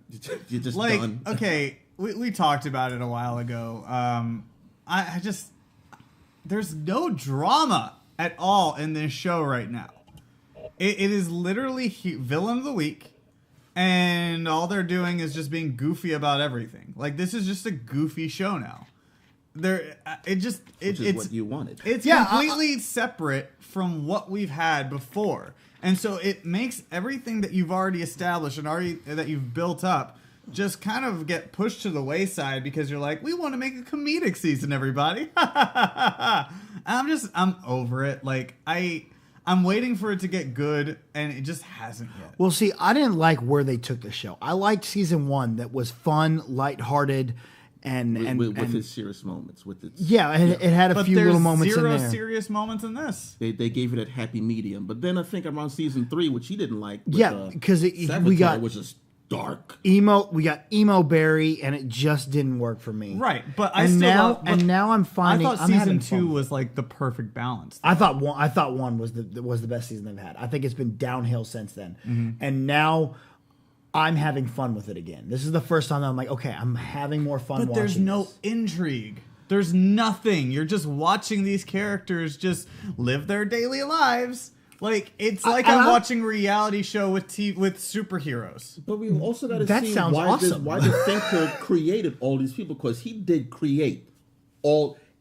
Speaker 1: You're just done.
Speaker 2: Okay, we talked about it a while ago. I just. There's no drama at all in this show right now. It is literally villain of the week, and all they're doing is just being goofy about everything. Like, this is just a goofy show now. It's
Speaker 1: what you wanted.
Speaker 2: It's completely separate from what we've had before, and so it makes everything that you've already established and that you've built up just kind of get pushed to the wayside because you're like, we want to make a comedic season, everybody. I'm over it. Like, I'm waiting for it to get good, and it just hasn't yet.
Speaker 3: Well, see, I didn't like where they took the show. I liked season 1 that was fun, lighthearted,
Speaker 1: with its serious moments.
Speaker 3: It had a few little moments in there.
Speaker 2: Zero serious moments in this.
Speaker 1: They gave it that happy medium, but then I think around season 3, which she didn't like.
Speaker 3: Because we got
Speaker 1: was just dark.
Speaker 3: We got emo Barry, and it just didn't work for me.
Speaker 2: Right, but
Speaker 3: now I'm finding.
Speaker 2: I thought season 2 was like the perfect balance.
Speaker 3: I thought one was the best season they've had. I think it's been downhill since then, and now I'm having fun with it again. This is the first time that I'm like, okay, I'm having more fun watching
Speaker 2: But there's no
Speaker 3: this.
Speaker 2: intrigue. There's nothing. You're just watching these characters just live their daily lives. Like, it's like I'm watching a reality show with superheroes.
Speaker 1: But we also got to
Speaker 3: That
Speaker 1: see
Speaker 3: sounds awesome.
Speaker 1: why the thinker created all these people, because he did create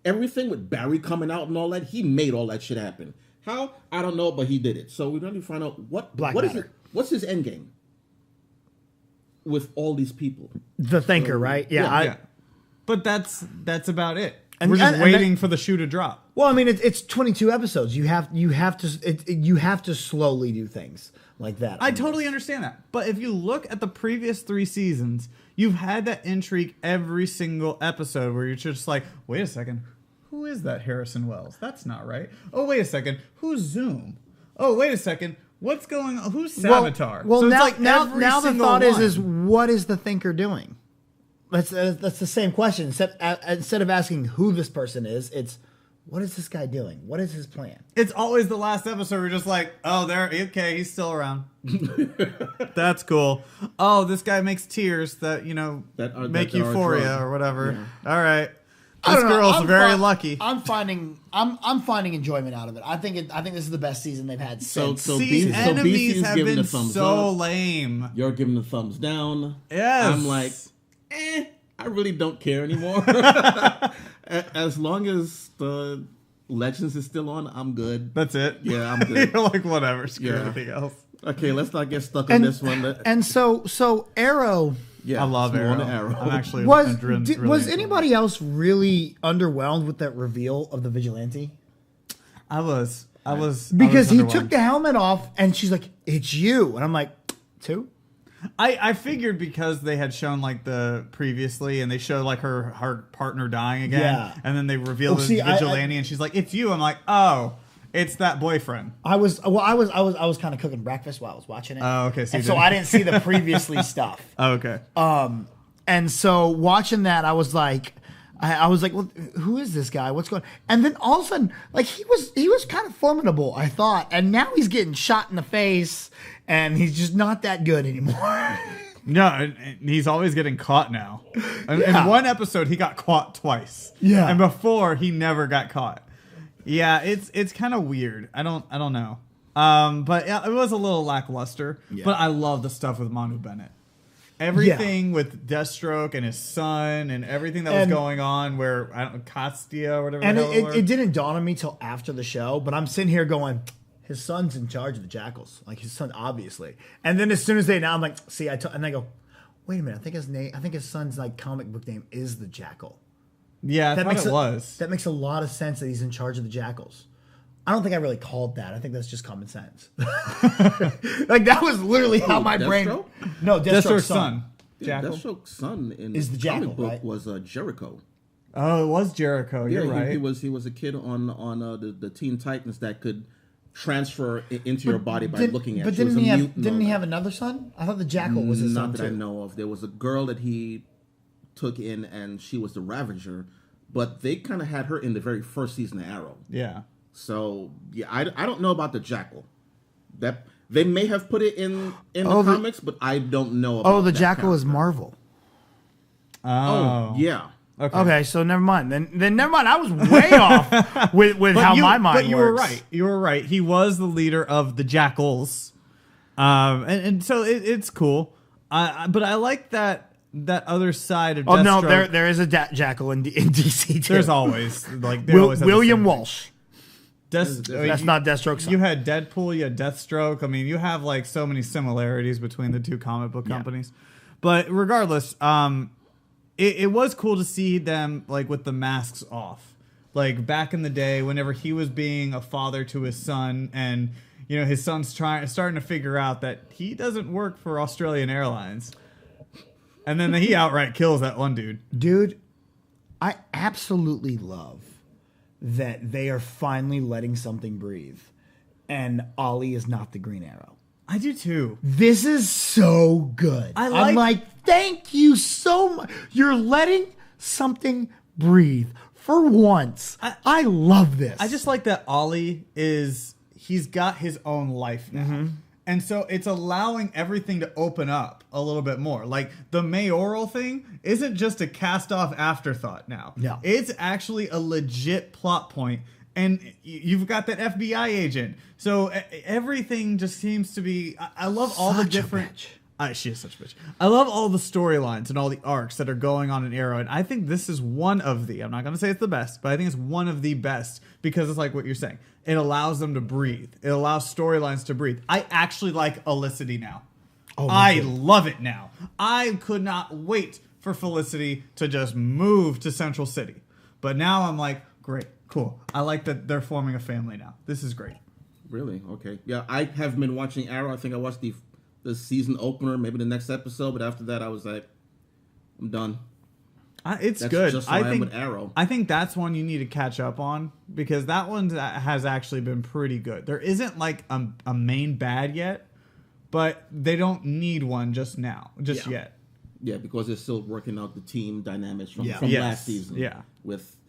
Speaker 1: everything with Barry coming out and all that. He made all that shit happen. How? I don't know, but he did it. So we don't even find out what's his end game with all these people.
Speaker 3: The thinker, right? Yeah.
Speaker 2: Yeah. But that's about it.
Speaker 3: And-
Speaker 2: We're just
Speaker 3: and
Speaker 2: waiting for the shoe to drop.
Speaker 3: Well, I mean, it's 22 episodes. You have to slowly do things like that.
Speaker 2: I totally understand that. But if you look at the previous 3 seasons, you've had that intrigue every single episode where you're just like, wait a second, who is that Harrison Wells? That's not right. Oh, wait a second, who's Zoom? Oh, wait a second, what's going on? Who's Savitar?
Speaker 3: Well,
Speaker 2: so
Speaker 3: now,
Speaker 2: it's like
Speaker 3: now the thought
Speaker 2: one.
Speaker 3: is what is the thinker doing? That's the same question. Instead of asking who this person is, it's what is this guy doing? What is his plan?
Speaker 2: It's always the last episode. We're just like, oh, okay, he's still around. That's cool. Oh, this guy makes tears that make euphoria or whatever. Yeah. All right, this girl's very lucky.
Speaker 3: I'm finding enjoyment out of it. I think this is the best season they've had since.
Speaker 2: These enemies have been so lame.
Speaker 1: You're giving the thumbs down.
Speaker 2: Yes,
Speaker 1: I'm like, I really don't care anymore. As long as the Legends is still on, I'm good.
Speaker 2: That's it.
Speaker 1: Yeah, I'm good.
Speaker 2: You're like, whatever. Screw anything else.
Speaker 1: Okay, let's not get stuck on this one.
Speaker 3: And so Arrow.
Speaker 2: Yeah, I love Arrow. I'm actually
Speaker 3: was anybody else really underwhelmed with that reveal of the vigilante?
Speaker 2: I was
Speaker 3: because he took the helmet off and she's like, "It's you," and I'm like, "Two."
Speaker 2: I figured because they had shown like the previously and they showed like her partner dying again, and then they revealed the vigilante and she's like, "It's you." I'm like, "Oh, it's that boyfriend."
Speaker 3: I was kind of cooking breakfast while I was watching it.
Speaker 2: Oh, okay.
Speaker 3: So I didn't see the previously stuff.
Speaker 2: Oh, okay.
Speaker 3: And so watching that, I was like, well, who is this guy? What's going on? And then all of a sudden, like he was kind of formidable, I thought, and now he's getting shot in the face, and he's just not that good anymore.
Speaker 2: No, he's always getting caught now. In one episode, he got caught twice.
Speaker 3: Yeah,
Speaker 2: and before he never got caught. Yeah, it's kind of weird. I don't know. But yeah, it was a little lackluster. Yeah. But I love the stuff with Manu Bennett. Everything with Deathstroke and his son and everything that was going on where, Kostia or whatever.
Speaker 3: And it didn't dawn on me till after the show, but I'm sitting here going, his son's in charge of the Jackals. Like his son, obviously. And then as soon as and I'm like, see, and I go, wait a minute, I think his son's like comic book name is the Jackal.
Speaker 2: Yeah, that makes
Speaker 3: That makes a lot of sense that he's in charge of the Jackals. I don't think I really called that. I think that's just common sense. Like that was literally how my brain. No, Deathstroke's son.
Speaker 1: Jackal. Deathstroke's son in
Speaker 3: is the Jackal,
Speaker 1: comic book
Speaker 3: right?
Speaker 1: was Jericho.
Speaker 2: Oh, it was Jericho. You're right.
Speaker 1: He was a kid on the Teen Titans that could transfer into your body by looking at.
Speaker 3: But
Speaker 1: didn't
Speaker 3: he have another son? I thought the Jackal was his son
Speaker 1: too.
Speaker 3: Not
Speaker 1: that I know of. There was a girl that he took in, and she was the Ravager. But they kind of had her in the very first season of Arrow.
Speaker 2: Yeah.
Speaker 1: So yeah, I don't know about the Jackal. That they may have put it in the comics, but I don't know. About
Speaker 3: the Jackal is Marvel.
Speaker 1: Oh yeah.
Speaker 3: Okay, so never mind. Then never mind. I was way off with how my mind works.
Speaker 2: But you were right. You were right. He was the leader of the Jackals, and so it's cool. But I like that other side of Deathstroke.
Speaker 3: Oh no, there is a Jackal in DC too.
Speaker 2: There's always
Speaker 3: William Walsh.
Speaker 2: That's
Speaker 3: not Deathstroke's son.
Speaker 2: You had Deadpool, you had Deathstroke. I mean, you have like so many similarities between the two comic book companies. But regardless, it was cool to see them like with the masks off. Like back in the day, whenever he was being a father to his son, and his son's starting to figure out that he doesn't work for Australian Airlines, and then he outright kills that one dude.
Speaker 3: Dude, I absolutely love that they are finally letting something breathe, and Ollie is not the Green Arrow.
Speaker 2: I do too.
Speaker 3: This is so good. I'm like, thank you so much. You're letting something breathe for once. I love this.
Speaker 2: I just like that Ollie he's got his own life now. Mm-hmm. And so it's allowing everything to open up a little bit more. Like the mayoral thing isn't just a cast off afterthought now.
Speaker 3: No.
Speaker 2: It's actually a legit plot point. And you've got that FBI agent. So everything just seems to be... I love all the different... She is such a bitch. I love all the storylines and all the arcs that are going on in Arrow, and I think this is one of the... I'm not going to say it's the best, but I think it's one of the best because it's like what you're saying. It allows them to breathe. It allows storylines to breathe. I actually like Felicity now. Oh, I love it now. I could not wait for Felicity to just move to Central City. But now I'm like, great, cool. I like that they're forming a family now. This is great.
Speaker 1: Really? Okay. Yeah, I have been watching Arrow. I think I watched the season opener, maybe the next episode, but after that I was like, I'm done.
Speaker 2: That's good.
Speaker 1: Just I think with Arrow.
Speaker 2: I think that's one you need to catch up on because that one has actually been pretty good. There isn't like a main bad yet, but they don't need one just yet.
Speaker 1: Yeah, because they're still working out the team dynamics from last season.
Speaker 2: Yeah.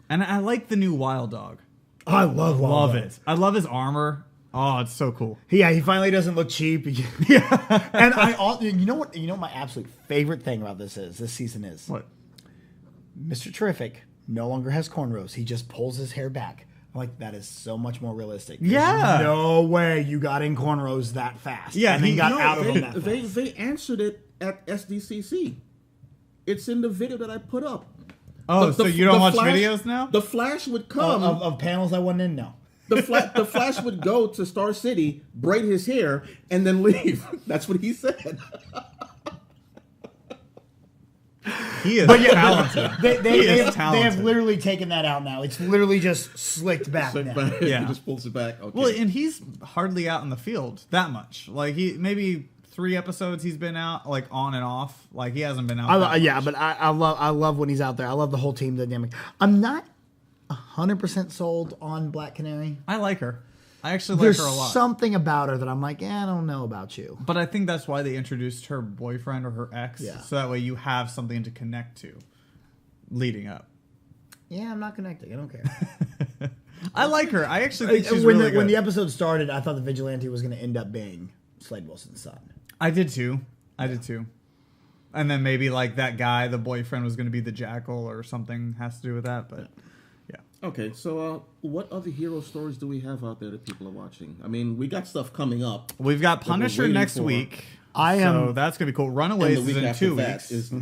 Speaker 1: And
Speaker 2: I like the new Wild Dog.
Speaker 3: I love
Speaker 2: it. I love his armor. Oh, it's so cool.
Speaker 3: Yeah, he finally doesn't look cheap. Yeah. And you know what my absolute favorite thing about this season is?
Speaker 2: What?
Speaker 3: Mr. Terrific no longer has cornrows. He just pulls his hair back. I'm like, that is so much more realistic.
Speaker 2: Yeah.
Speaker 3: No way you got in cornrows that fast.
Speaker 2: Yeah,
Speaker 3: he got out of them that fast.
Speaker 1: They answered it at SDCC. It's in the video that I put up.
Speaker 2: Oh, so you don't watch videos now?
Speaker 1: The Flash would come.
Speaker 3: Of panels I wasn't in, no.
Speaker 1: The Flash would go to Star City, braid his hair, and then leave. That's what he said.
Speaker 2: He is talented.
Speaker 3: They have literally taken that out now. It's literally just slicked back now.
Speaker 1: Yeah. He just pulls it back. Okay.
Speaker 2: Well, and he's hardly out in the field that much. Like maybe 3 episodes he's been out, like on and off. Like he hasn't been out.
Speaker 3: But I love when he's out there. I love the whole team dynamic. I'm not 100% sold on Black Canary.
Speaker 2: I like her. I actually like her a lot.
Speaker 3: There's something about her that I'm like, I don't know about you.
Speaker 2: But I think that's why they introduced her boyfriend or her ex.
Speaker 3: Yeah.
Speaker 2: So that way you have something to connect to leading up.
Speaker 3: Yeah, I'm not connecting. I don't care.
Speaker 2: I like her. I actually think she's really good.
Speaker 3: When the episode started, I thought the vigilante was going to end up being Slade Wilson's son.
Speaker 2: I did too. And then maybe like that guy, the boyfriend, was going to be the Jackal or something has to do with that. But yeah.
Speaker 1: Okay, so what other hero stories do we have out there that people are watching? I mean, we got stuff coming up.
Speaker 2: We've got Punisher next week. So that's going to be cool. Runaways is in 2 weeks.
Speaker 1: Is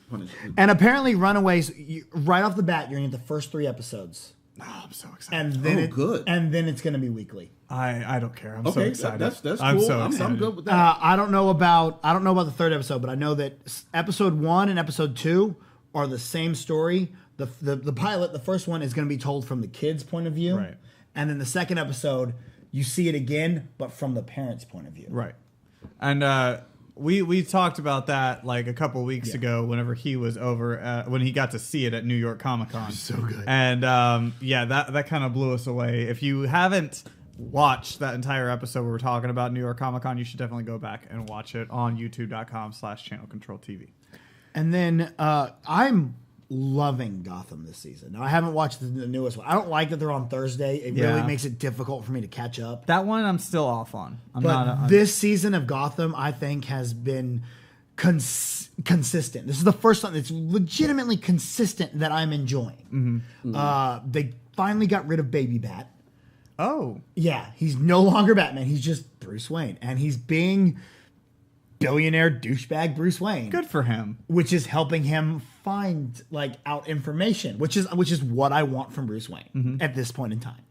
Speaker 1: Punisher.
Speaker 3: And apparently Runaways, right off the bat, you're going to get the first 3 episodes.
Speaker 2: Oh, I'm so excited.
Speaker 3: And then
Speaker 1: good.
Speaker 3: And then it's going to be weekly.
Speaker 2: I don't care. I'm so excited.
Speaker 1: That's cool.
Speaker 2: I'm so excited.
Speaker 1: I'm good with that.
Speaker 3: I don't know about the 3rd episode, but I know that episode 1 and episode 2 are the same story. The pilot, the first one, is going to be told from the kid's point of view.
Speaker 2: Right.
Speaker 3: And then the second episode, you see it again, but from the parents' point of view.
Speaker 2: Right. And we talked about that like a couple weeks ago whenever he was over, when he got to see it at New York Comic Con.
Speaker 3: So good.
Speaker 2: And that kind of blew us away. If you haven't watched that entire episode where we're talking about New York Comic Con, you should definitely go back and watch it on youtube.com/channelcontroltv.
Speaker 3: And then I'm loving Gotham this season. Now, I haven't watched the newest one. I don't like that they're on Thursday. It really makes it difficult for me to catch up.
Speaker 2: That one I'm still off on.
Speaker 3: This season of Gotham, I think, has been consistent. This is the first time that's legitimately consistent that I'm enjoying. Mm-hmm. They finally got rid of Baby Bat.
Speaker 2: Oh.
Speaker 3: Yeah, he's no longer Batman. He's just Bruce Wayne. And he's being billionaire douchebag Bruce Wayne.
Speaker 2: Good for him.
Speaker 3: Which is helping him find out information, which is what I want from Bruce Wayne at this point in time.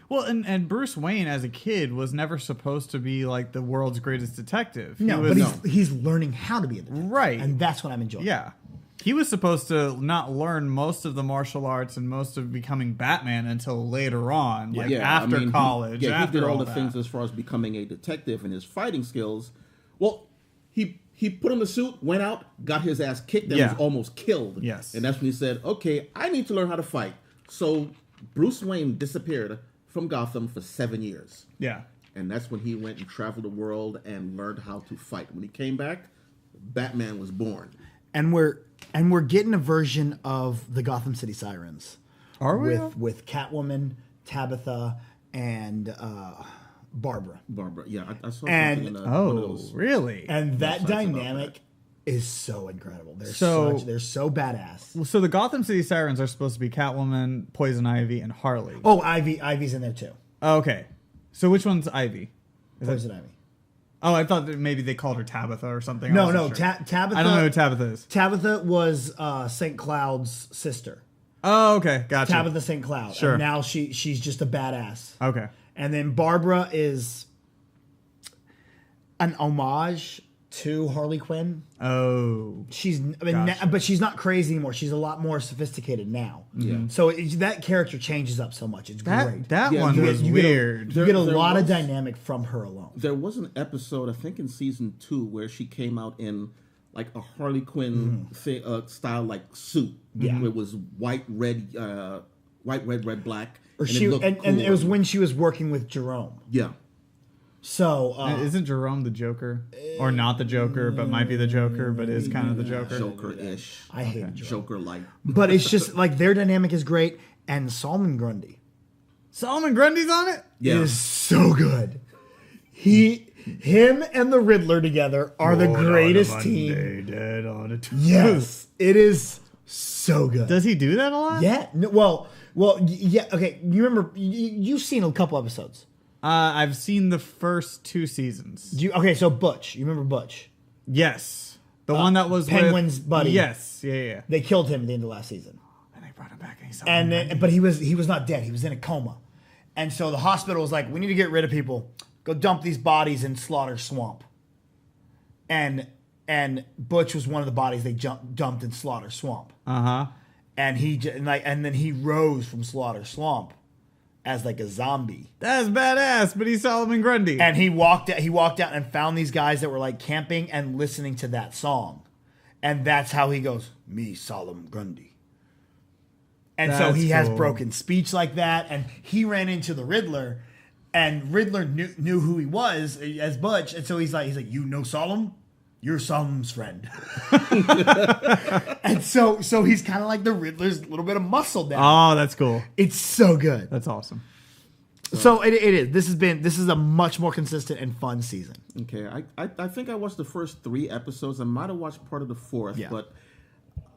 Speaker 2: Well, and Bruce Wayne as a kid was never supposed to be like the world's greatest detective.
Speaker 3: He's learning how to be a detective.
Speaker 2: Right.
Speaker 3: And that's what I'm enjoying.
Speaker 2: Yeah. He was supposed to not learn most of the martial arts and most of becoming Batman until later on, after college.
Speaker 1: He did all the
Speaker 2: that.
Speaker 1: things as far as becoming a detective and his fighting skills. Well, he put on the suit, went out, got his ass kicked, and was almost killed.
Speaker 2: Yes.
Speaker 1: And that's when he said, okay, I need to learn how to fight. So Bruce Wayne disappeared from Gotham for 7 years.
Speaker 2: Yeah.
Speaker 1: And that's when he went and traveled the world and learned how to fight. When he came back, Batman was born.
Speaker 3: And we're getting a version of the Gotham City Sirens.
Speaker 2: Are we?
Speaker 3: With Catwoman, Tabitha, and Barbara.
Speaker 1: Barbara, yeah, I saw
Speaker 3: And-
Speaker 1: something in one of those.
Speaker 2: really?
Speaker 3: And that
Speaker 1: websites about
Speaker 3: dynamic is so incredible. They're
Speaker 2: So-
Speaker 3: they're so badass.
Speaker 2: So the Gotham City Sirens are supposed to be Catwoman, Poison Ivy, and Harley.
Speaker 3: Oh, Ivy's in there too.
Speaker 2: Okay. So which one's Ivy?
Speaker 3: Poison Ivy.
Speaker 2: Oh, I thought that maybe they called her Tabitha or something.
Speaker 3: No,
Speaker 2: I
Speaker 3: no,
Speaker 2: wasn't sure.
Speaker 3: Tabitha.
Speaker 2: I don't know who Tabitha is.
Speaker 3: Tabitha was St. Cloud's sister.
Speaker 2: Oh, okay. Gotcha.
Speaker 3: Tabitha St. Cloud.
Speaker 2: Sure.
Speaker 3: And now she's just a badass.
Speaker 2: Okay.
Speaker 3: And then Barbara is an homage to Harley Quinn.
Speaker 2: Oh.
Speaker 3: But she's not crazy anymore. She's a lot more sophisticated now.
Speaker 1: Yeah.
Speaker 3: So that character changes up so much. It's great.
Speaker 2: That
Speaker 1: Yeah,
Speaker 2: one
Speaker 1: you
Speaker 2: was
Speaker 3: You get a-
Speaker 2: weird.
Speaker 3: You get a
Speaker 1: There
Speaker 3: lot of
Speaker 1: was-
Speaker 3: dynamic from her alone.
Speaker 1: There was an episode, I think in season 2, where she came out in like a Harley Quinn style like suit.
Speaker 3: Yeah.
Speaker 1: Where it was white, red, red, black.
Speaker 3: Or
Speaker 1: and
Speaker 3: she
Speaker 1: it looked
Speaker 3: and
Speaker 1: cool.
Speaker 3: it was when she was working with Jerome.
Speaker 1: Yeah.
Speaker 3: So
Speaker 2: Isn't Jerome the Joker? Or not the Joker, but might be the Joker, but is kind of the Joker?
Speaker 1: Joker-ish.
Speaker 3: I hate Jerome.
Speaker 1: Joker-like.
Speaker 3: But it's just like their dynamic is great, and Solomon Grundy
Speaker 2: Solomon Grundy's on it?
Speaker 1: Yeah.
Speaker 3: is so good. Him and the Riddler together are the greatest team.
Speaker 2: Dead on a
Speaker 3: Yes, it is so good.
Speaker 2: Does he do that a lot?
Speaker 3: Yeah. No, well, yeah. Okay, you remember? You've seen a couple episodes.
Speaker 2: I've seen the first 2 seasons.
Speaker 3: Okay, so Butch. You remember Butch?
Speaker 2: Yes. The one that was
Speaker 3: Penguin's
Speaker 2: with,
Speaker 3: buddy.
Speaker 2: Yes. Yeah.
Speaker 3: They killed him at the end of last season.
Speaker 2: And they brought him back and he saw
Speaker 3: And
Speaker 2: him.
Speaker 3: then, but he was not dead. He was in a coma. And so the hospital was like, we need to get rid of people. Go dump these bodies in Slaughter Swamp. And Butch was one of the bodies they dumped in Slaughter Swamp.
Speaker 2: Uh-huh.
Speaker 3: And and then he rose from Slaughter Swamp as like a zombie.
Speaker 2: That's badass, but he's Solomon Grundy.
Speaker 3: And he walked out and found these guys that were like camping and listening to that song. And that's how he goes, me, Solomon Grundy. And so
Speaker 2: That's
Speaker 3: he has
Speaker 2: cool.
Speaker 3: broken speech like that. And he ran into the Riddler, and Riddler knew who he was as Butch. And so he's like, you know Solomon? You're Solomon's friend. And so he's kind of like the Riddler's little bit of muscle down.
Speaker 2: Oh, that's cool.
Speaker 3: It's so good.
Speaker 2: That's awesome.
Speaker 3: So it is. This is a much more consistent and fun season.
Speaker 1: Okay, I think I watched the first 3 episodes. I might have watched part of the 4th,
Speaker 3: Yeah.
Speaker 1: but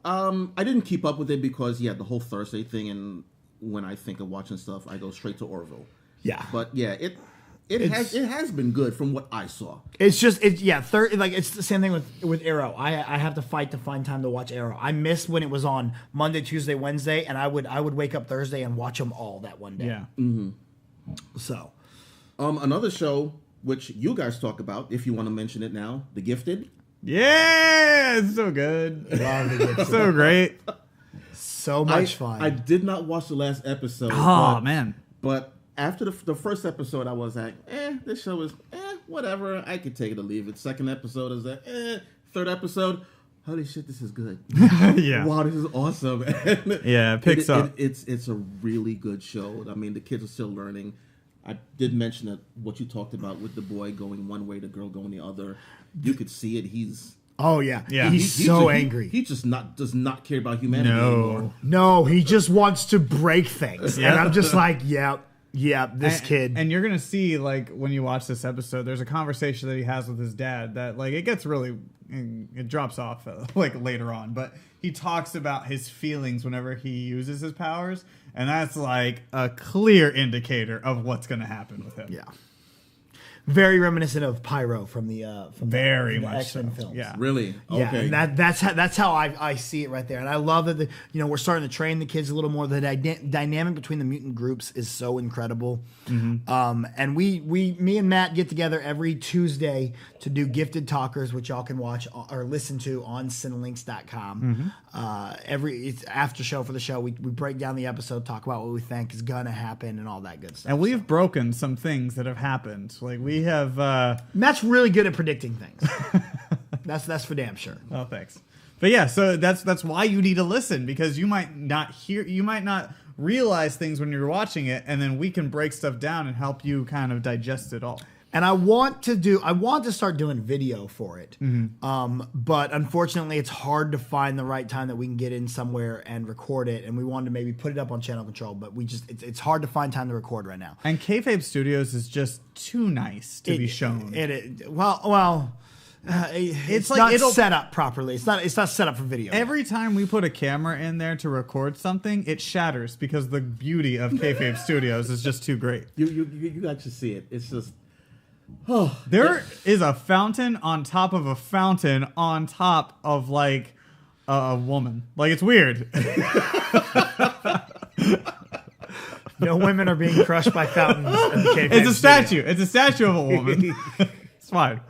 Speaker 1: I didn't keep up with it because the whole Thursday thing, and when I think of watching stuff, I go straight to Orville.
Speaker 3: Yeah.
Speaker 1: But yeah, it has been good from what I saw.
Speaker 3: It's it's the same thing with Arrow. I have to fight to find time to watch Arrow. I missed when it was on Monday, Tuesday, Wednesday, and I would wake up Thursday and watch them all that one day.
Speaker 2: Yeah.
Speaker 3: So,
Speaker 1: Another show which you guys talk about, if you want to mention it now, The Gifted.
Speaker 2: Yeah, it's so good. So great.
Speaker 3: so much fun.
Speaker 1: I did not watch the last episode.
Speaker 2: Oh, man.
Speaker 1: But after the first episode, I was like, this show is, whatever. I could take it or leave it. Second episode is like, Third episode, holy shit, this is good.
Speaker 2: Yeah.
Speaker 1: Wow, this is awesome.
Speaker 2: Yeah, it picks up.
Speaker 1: It's a really good show. I mean, the kids are still learning. I did mention that what you talked about with the boy going one way, the girl going the other. You could see it. He's
Speaker 2: Yeah.
Speaker 3: He's so angry.
Speaker 1: He just does not care about humanity anymore.
Speaker 3: No, he just wants to break things,
Speaker 2: Yeah.
Speaker 3: and I'm just like, this kid.
Speaker 2: And you're gonna see, like, when you watch this episode, there's a conversation that he has with his dad that, like, it gets really, it drops off like later on, but he talks about his feelings whenever he uses his powers, and that's like a clear indicator of what's gonna happen with him.
Speaker 3: Yeah. Very reminiscent of Pyro from the
Speaker 2: Very much
Speaker 3: X-Men
Speaker 2: so.
Speaker 3: films.
Speaker 2: Yeah.
Speaker 1: Really?
Speaker 3: Yeah,
Speaker 1: Okay.
Speaker 3: and that's how I see it right there, and I love that we're starting to train the kids a little more. The dynamic between the mutant groups is so incredible, and me and Matt get together every Tuesday to do Gifted Talkers, which y'all can watch or listen to on Cinelinks.com. It's after show for the show. We break down the episode, talk about what we think is gonna happen, and all that good stuff.
Speaker 2: And we've broken some things that have happened. Like, we have
Speaker 3: Matt's really good at predicting things. That's for damn sure.
Speaker 2: oh, thanks. But yeah, so that's why you need to listen, because you might not realize things when you're watching it, and then we can break stuff down and help you kind of digest it all.
Speaker 3: And I want to start doing video for it. But unfortunately, it's hard to find the right time that we can get in somewhere and record it. And we wanted to maybe put it up on Channel Control, but it's hard to find time to record right now.
Speaker 2: And Kayfabe Studios is just too nice to be shown.
Speaker 3: It's like not set up properly. It's not set up for video.
Speaker 2: Every time we put a camera in there to record something, it shatters because the beauty of Kayfabe Studios is just too great.
Speaker 1: You got to see it. It's just
Speaker 2: there is a fountain on top of a fountain on top of like a woman. Like it's weird.
Speaker 3: No women are being crushed by fountains. In the Kayfabe
Speaker 2: It's a statue. It's a statue of a woman. It's fine.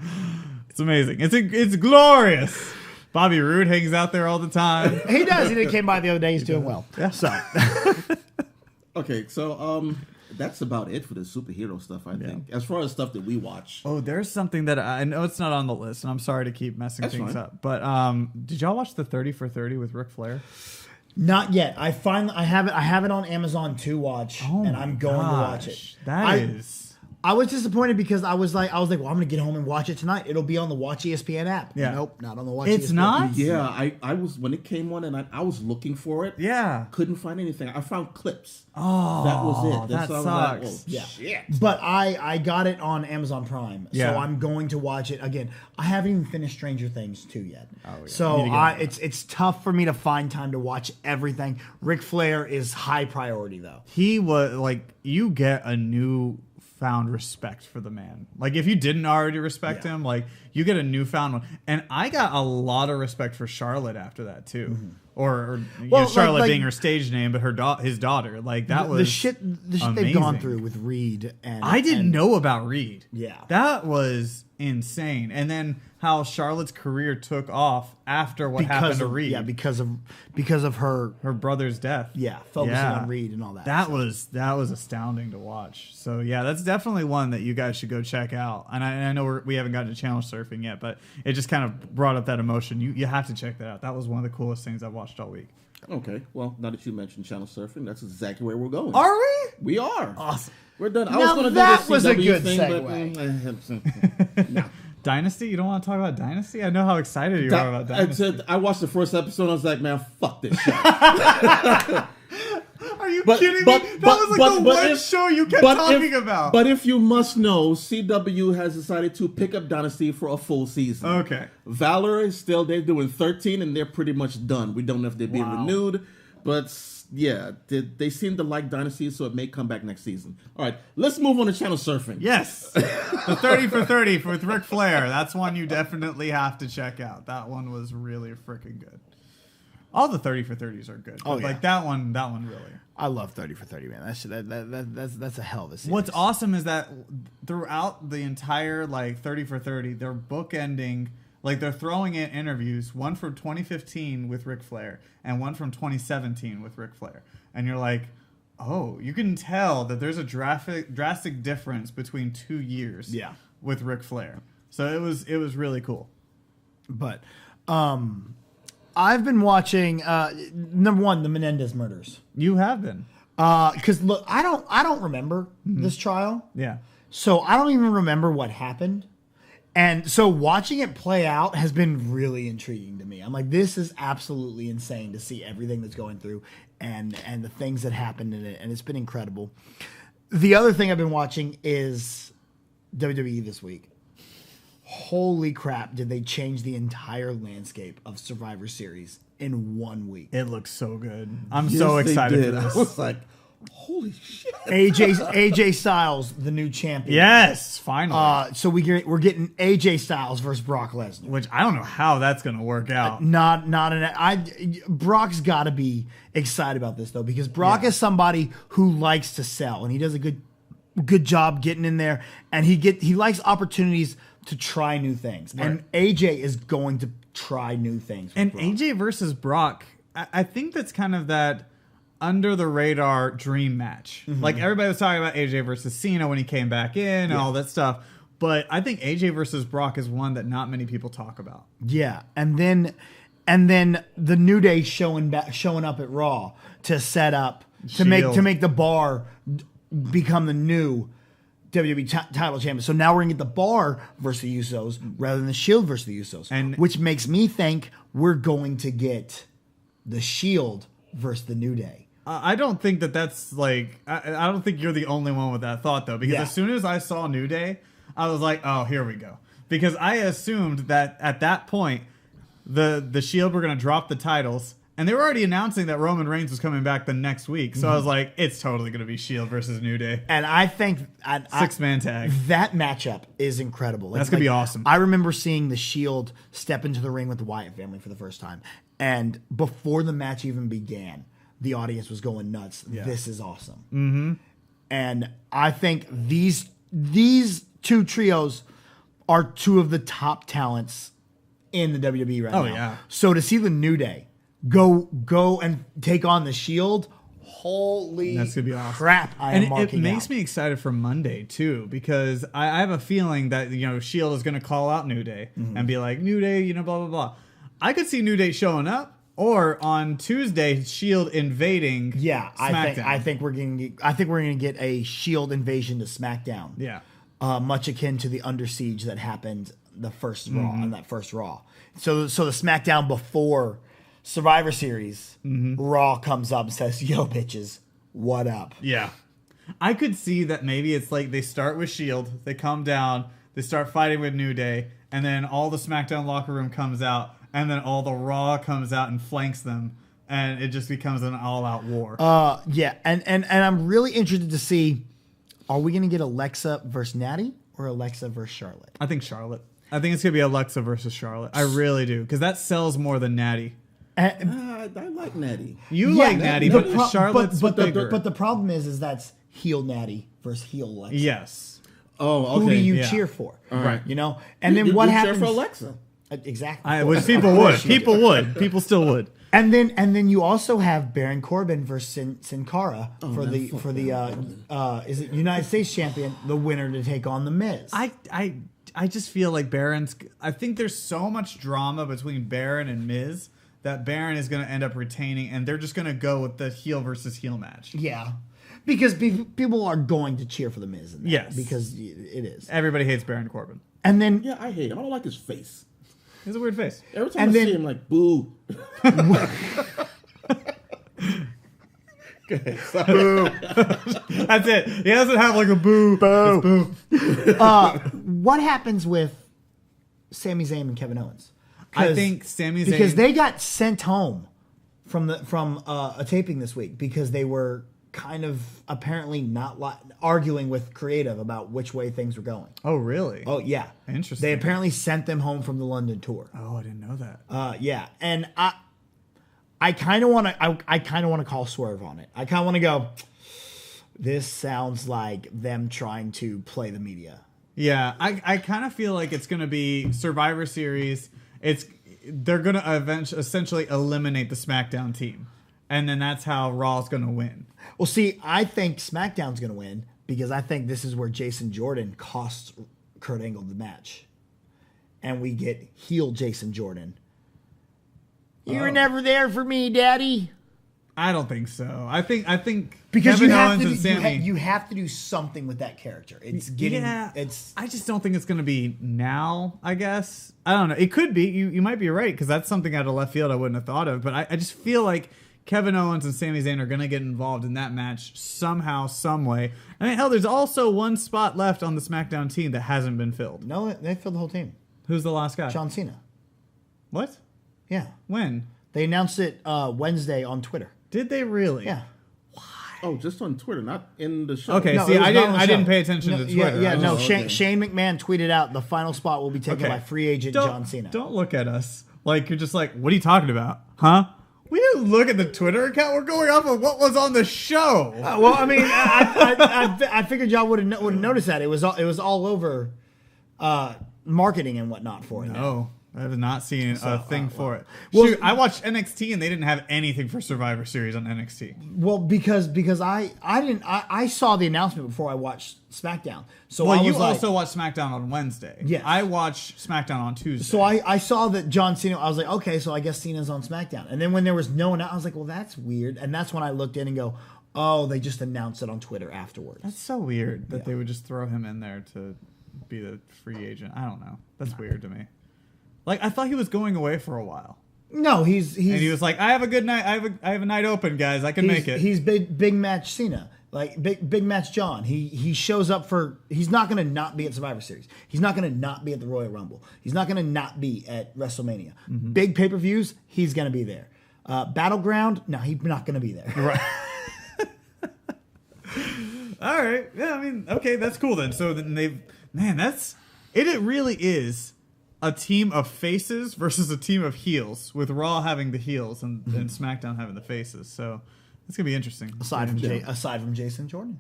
Speaker 2: It's amazing. It's glorious. Bobby Roode hangs out there all the time.
Speaker 3: He does. He came by the other day. He's doing well.
Speaker 2: Yeah.
Speaker 3: So.
Speaker 1: Okay, so that's about it for the superhero stuff, I think. As far as stuff that we watch.
Speaker 2: Oh, there's something that I know it's not on the list, and I'm sorry to keep messing things up. But did y'all watch the 30 for 30 with Ric Flair?
Speaker 3: Not yet. I have it on Amazon to watch, and I'm going to watch it. I was disappointed because I was like, well, I'm gonna get home and watch it tonight. It'll be on the Watch ESPN app.
Speaker 2: Yeah.
Speaker 3: Nope, not on the Watch.
Speaker 2: It's
Speaker 3: ESPN.
Speaker 2: not.
Speaker 1: Yeah, I was when it came on, and I was looking for it.
Speaker 2: Yeah,
Speaker 1: couldn't find anything. I found clips.
Speaker 2: Oh,
Speaker 1: that was it.
Speaker 2: That sucks.
Speaker 1: Like, oh, yeah, shit.
Speaker 3: But I got it on Amazon Prime,
Speaker 2: Yeah.
Speaker 3: so I'm going to watch it again. I haven't even finished Stranger Things 2 yet,
Speaker 2: yeah.
Speaker 3: So it's tough for me to find time to watch everything. Ric Flair is high priority though.
Speaker 2: He was like, you get a new found respect for the man. Like if you didn't already respect him, like you get a newfound one. And I got a lot of respect for Charlotte after that too.
Speaker 3: Mm-hmm.
Speaker 2: Or
Speaker 3: Well,
Speaker 2: Charlotte
Speaker 3: like
Speaker 2: being her stage name, but his daughter. Like that was
Speaker 3: the shit they've gone through with Reed. And
Speaker 2: I didn't know about Reed.
Speaker 3: Yeah,
Speaker 2: that was insane. And then how Charlotte's career took off after what happened to Reed.
Speaker 3: Yeah, because of her
Speaker 2: brother's death.
Speaker 3: Yeah, focusing on Reed and all that.
Speaker 2: That was astounding to watch. So yeah, that's definitely one that you guys should go check out. And I know we haven't gotten to channel surfing yet, but it just kind of brought up that emotion. You have to check that out. That was one of the coolest things I've watched all week.
Speaker 1: Okay, well, now that you mentioned channel surfing, that's exactly where we're going.
Speaker 2: Are we?
Speaker 1: We are.
Speaker 2: Awesome.
Speaker 1: We're done. I
Speaker 3: Now
Speaker 1: was going to do
Speaker 3: that
Speaker 1: the
Speaker 3: was a
Speaker 1: CW
Speaker 3: good
Speaker 1: thing,
Speaker 3: segue.
Speaker 1: but no.
Speaker 2: Dynasty? You don't want to talk about Dynasty? I know how excited you are about Dynasty.
Speaker 1: I watched the first episode and I was like, man, fuck this show.
Speaker 2: Are you kidding me? That was like the one show you kept talking about.
Speaker 1: But if you must know, CW has decided to pick up Dynasty for a full season.
Speaker 2: Okay.
Speaker 1: Valor is still, they're doing 13 and they're pretty much done. We don't know if they're being renewed, but yeah, they seem to like Dynasty, so it may come back next season. All right, let's move on to channel surfing.
Speaker 2: Yes. The 30 for 30 with Ric Flair. That's one you definitely have to check out. That one was really freaking good. All the 30 for 30s are good.
Speaker 3: Oh, yeah.
Speaker 2: Like that one really.
Speaker 3: I love 30 for 30, man. That's a hell of a series.
Speaker 2: What's awesome is that throughout the entire like 30 for 30, they're bookending, like they're throwing in interviews, one from 2015 with Ric Flair and one from 2017 with Ric Flair. And you're like, oh, you can tell that there's a drastic difference between 2 years with Ric Flair. So it was really cool.
Speaker 3: But I've been watching number one, the Menendez murders.
Speaker 2: You have been.
Speaker 3: Because look, I don't remember this trial.
Speaker 2: Yeah.
Speaker 3: So I don't even remember what happened. And so watching it play out has been really intriguing to me. I'm like, this is absolutely insane to see everything that's going through and the things that happened in it. And it's been incredible. The other thing I've been watching is WWE this week. Holy crap, did they change the entire landscape of Survivor Series in 1 week.
Speaker 2: It looks so good. I'm so excited for this.
Speaker 1: I was like, holy shit.
Speaker 3: AJ Styles, the new champion.
Speaker 2: Yes, finally.
Speaker 3: So we're getting AJ Styles versus Brock Lesnar.
Speaker 2: Which I don't know how that's going to work out.
Speaker 3: Brock's got to be excited about this though, because Brock is somebody who likes to sell, and he does a good job getting in there, and he likes opportunities to try new things. Right. And AJ is going to try new things.
Speaker 2: And Brock. AJ versus Brock, I think that's kind of that under the radar dream match. Mm-hmm. Like everybody was talking about AJ versus Cena when he came back in and all that stuff. But I think AJ versus Brock is one that not many people talk about.
Speaker 3: Yeah. And then the New Day showing up at Raw to set up to make the Bar become the new WWE title champion. So now we're gonna get the Bar versus the Usos rather than the Shield versus the Usos,
Speaker 2: And
Speaker 3: which makes me think we're going to get the Shield versus the New Day.
Speaker 2: I don't think that's like. I don't think you're the only one with that thought though, because as soon as I saw New Day, I was like, oh, here we go. Because I assumed that at that point, the Shield were gonna drop the titles. And they were already announcing that Roman Reigns was coming back the next week. So I was like, it's totally going to be Shield versus New Day.
Speaker 3: And I think...
Speaker 2: Six-man tag.
Speaker 3: That matchup is incredible.
Speaker 2: That's going to be awesome.
Speaker 3: I remember seeing the Shield step into the ring with the Wyatt family for the first time. And before the match even began, the audience was going nuts. Yeah. This is awesome.
Speaker 2: Mm-hmm.
Speaker 3: And I think these two trios are two of the top talents in the WWE right now.
Speaker 2: Oh, yeah.
Speaker 3: So to see the New Day go and take on the Shield, holy
Speaker 2: that's gonna be awesome.
Speaker 3: Crap!
Speaker 2: It makes me excited for Monday too, because I have a feeling that Shield is gonna call out New Day and be like, New Day, blah blah blah. I could see New Day showing up, or on Tuesday, Shield invading.
Speaker 3: Yeah,
Speaker 2: SmackDown.
Speaker 3: I think we're gonna get a Shield invasion to SmackDown.
Speaker 2: Yeah,
Speaker 3: much akin to the Under Siege that happened the first Raw on that first Raw. So the SmackDown before Survivor Series, Raw comes up and says, yo, bitches, what up?
Speaker 2: Yeah. I could see that maybe it's like they start with Shield, they come down, they start fighting with New Day, and then all the SmackDown locker room comes out, and then all the Raw comes out and flanks them, and it just becomes an all-out war.
Speaker 3: Yeah, and I'm really interested to see, are we going to get Alexa versus Natty or Alexa versus Charlotte?
Speaker 2: I think Charlotte. I think it's going to be Alexa versus Charlotte. I really do, because that sells more than Natty.
Speaker 1: I like Natty.
Speaker 2: You like Natty, but Charlotte's bigger.
Speaker 3: But the problem is that's heel Natty versus heel Alexa.
Speaker 2: Yes.
Speaker 1: Oh, okay.
Speaker 3: Who do you cheer for?
Speaker 2: Right.
Speaker 3: And then what happens?
Speaker 1: Cheer for Alexa.
Speaker 3: Exactly.
Speaker 2: Which people would. People would. People still would.
Speaker 3: And then you also have Baron Corbin versus Sin Cara for the is it United States champion, the winner to take on the Miz.
Speaker 2: I just feel like Baron's. I think there's so much drama between Baron and Miz that Baron is going to end up retaining, and they're just going to go with the heel versus heel match.
Speaker 3: Yeah. Because people are going to cheer for the Miz. In that,
Speaker 2: yes.
Speaker 3: Because it is.
Speaker 2: Everybody hates Baron Corbin.
Speaker 3: And then...
Speaker 1: Yeah, I hate him. I don't like his face.
Speaker 2: He has a weird face.
Speaker 1: Every time I see him, like, boo.
Speaker 2: Boo. That's it. He doesn't have like a boo.
Speaker 3: Boo. What happens with Sami Zayn and Kevin Owens?
Speaker 2: I think Sami Zayn,
Speaker 3: because they got sent home from a taping this week because they were kind of apparently not arguing with creative about which way things were going.
Speaker 2: Oh, really?
Speaker 3: Oh, yeah.
Speaker 2: Interesting.
Speaker 3: They apparently sent them home from the London tour.
Speaker 2: Oh, I didn't know that.
Speaker 3: Yeah, and I kind of want to call swerve on it. I kind of want to go, this sounds like them trying to play the media.
Speaker 2: Yeah, I kind of feel like it's going to be Survivor Series. They're going to essentially eliminate the SmackDown team. And then that's how Raw's going to win.
Speaker 3: Well, see, I think SmackDown's going to win because I think this is where Jason Jordan costs Kurt Angle the match. And we get heel Jason Jordan. You were never there for me, Daddy.
Speaker 2: I don't think so. I think
Speaker 3: because
Speaker 2: Kevin Owens and Sami,
Speaker 3: you have to do something with that character. It's getting
Speaker 2: I just don't think it's going to be now, I guess. I don't know. It could be. You might be right because that's something out of left field I wouldn't have thought of, but I just feel like Kevin Owens and Sami Zayn are going to get involved in that match somehow, some way. I mean, hell, there's also one spot left on the SmackDown team that hasn't been filled.
Speaker 3: No, they filled the whole team.
Speaker 2: Who's the last guy?
Speaker 3: John Cena.
Speaker 2: What?
Speaker 3: Yeah.
Speaker 2: When?
Speaker 3: They announced it Wednesday on Twitter.
Speaker 2: Did they really?
Speaker 3: Yeah.
Speaker 1: Why? Oh, just on Twitter, not in the show.
Speaker 2: Okay,
Speaker 3: No,
Speaker 2: see,
Speaker 3: it was
Speaker 2: I
Speaker 3: not on the
Speaker 2: didn't
Speaker 3: show.
Speaker 2: pay attention to Twitter.
Speaker 3: Yeah,
Speaker 1: okay.
Speaker 3: Shane McMahon tweeted out the final spot will be taken by free agent John Cena.
Speaker 2: Don't look at us like you're just like, what are you talking about? Huh? We didn't look at the Twitter account. We're going off of what was on the show.
Speaker 3: Well, I mean, I figured y'all would have noticed that it was all over marketing and whatnot for it.
Speaker 2: No, I have not seen a thing for it.
Speaker 3: Well,
Speaker 2: Shoot, I watched NXT and they didn't have anything for Survivor Series on NXT.
Speaker 3: Well, because I saw the announcement before I watched SmackDown. So
Speaker 2: well,
Speaker 3: I was
Speaker 2: you
Speaker 3: like,
Speaker 2: also watched SmackDown on Wednesday.
Speaker 3: Yes.
Speaker 2: I watched SmackDown on Tuesday.
Speaker 3: So I saw that John Cena. I was like, okay, so I guess Cena's on SmackDown. And then when there was no one, I was like, well, that's weird. And that's when I looked in and go, Oh, they just announced it on Twitter afterwards.
Speaker 2: That's so weird that they would just throw him in there to be the free agent. I don't know. That's weird to me. Like, I thought he was going away for a while.
Speaker 3: No, he's
Speaker 2: and he was like, I have a good night. I have a night open, guys. I can make it.
Speaker 3: He's big match Cena. Like big match John. He shows up for. He's not going to not be at Survivor Series. He's not going to not be at the Royal Rumble. He's not going to not be at WrestleMania. Mm-hmm. Big pay-per-views, he's going to be there. Battleground, no, he's not going to be there.
Speaker 2: Right. All right. Yeah, I mean, okay, that's cool then. So then it really is a team of faces versus a team of heels, with Raw having the heels and SmackDown having the faces. So it's gonna be interesting.
Speaker 3: Aside from Jason Jordan.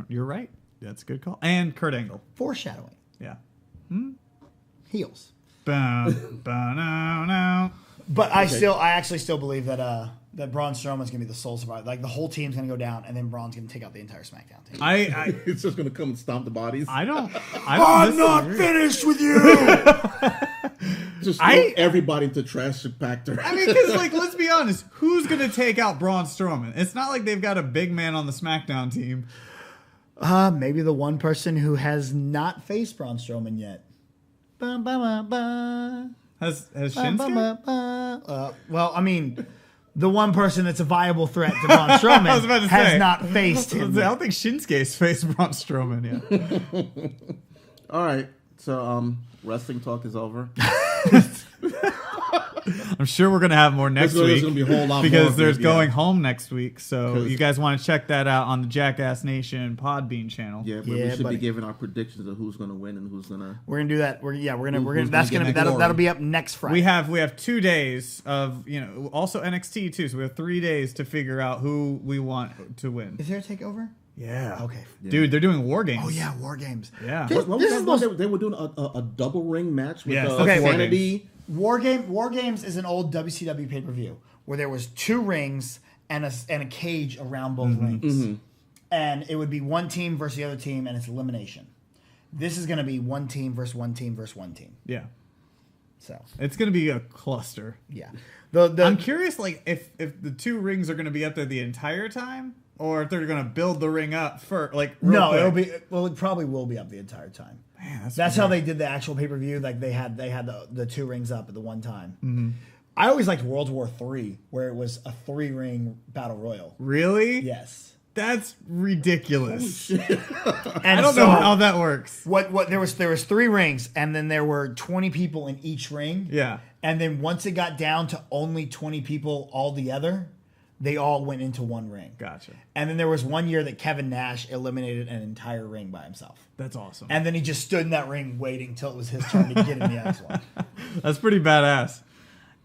Speaker 2: You're right. That's a good call. And Kurt Angle.
Speaker 3: Foreshadowing.
Speaker 2: Yeah.
Speaker 3: Heels.
Speaker 2: No.
Speaker 3: But I actually still believe that Braun Strowman's gonna be the sole survivor. Like the whole team's gonna go down, and then Braun's gonna take out the entire SmackDown team.
Speaker 1: It's just gonna come and stomp the bodies.
Speaker 3: I'm not finished with you.
Speaker 1: Just throw everybody into trash compactor.
Speaker 2: I mean, because let's be honest, who's gonna take out Braun Strowman? It's not like they've got a big man on the SmackDown team.
Speaker 3: Maybe the one person who has not faced Braun Strowman yet.
Speaker 2: Has Shinsuke?
Speaker 3: Well, I mean, the one person that's a viable threat to Braun Strowman has not faced him.
Speaker 2: I don't think Shinsuke's faced Braun Strowman yet.
Speaker 1: All right, so wrestling talk is over.
Speaker 2: I'm sure we're gonna have more next week.
Speaker 1: There's gonna be a whole lot
Speaker 2: because
Speaker 1: more
Speaker 2: there's going home next week. So you guys want to check that out on the Jackass Nation Podbean channel.
Speaker 1: Yeah, but we should be giving our predictions of who's gonna win and who's gonna.
Speaker 3: We're gonna do that. We're gonna. That'll be up next Friday.
Speaker 2: We have 2 days of also NXT too. So we have 3 days to figure out who we want to win.
Speaker 3: Is there a takeover?
Speaker 2: Yeah.
Speaker 3: Okay.
Speaker 2: Dude, they're doing War Games.
Speaker 3: Oh yeah, War Games.
Speaker 2: Yeah.
Speaker 1: They were doing a double ring match with Sanity.
Speaker 3: War Games is an old WCW pay-per-view where there was 2 rings and a cage around both rings. Mm-hmm. And it would be one team versus the other team, and it's elimination. This is going to be one team versus one team versus one team.
Speaker 2: Yeah.
Speaker 3: So
Speaker 2: it's going to be a cluster.
Speaker 3: Yeah.
Speaker 2: I'm curious, if the 2 rings are going to be up there the entire time, or if they're going to build the ring up for quick.
Speaker 3: It probably will be up the entire time.
Speaker 2: Man,
Speaker 3: that's how they did the actual pay-per-view. Like they had the 2 rings up at the one time.
Speaker 2: Mm-hmm.
Speaker 3: I always liked World War III, where it was a 3-ring battle royal.
Speaker 2: Really?
Speaker 3: Yes.
Speaker 2: That's ridiculous.
Speaker 3: And
Speaker 2: I don't know how that works.
Speaker 3: What there was 3 rings, and then there were 20 people in each ring.
Speaker 2: Yeah.
Speaker 3: And then once it got down to only 20 people all together, they all went into one ring.
Speaker 2: Gotcha.
Speaker 3: And then there was one year that Kevin Nash eliminated an entire ring by himself.
Speaker 2: That's awesome.
Speaker 3: And then he just stood in that ring waiting till it was his turn to get in the next one.
Speaker 2: That's pretty badass.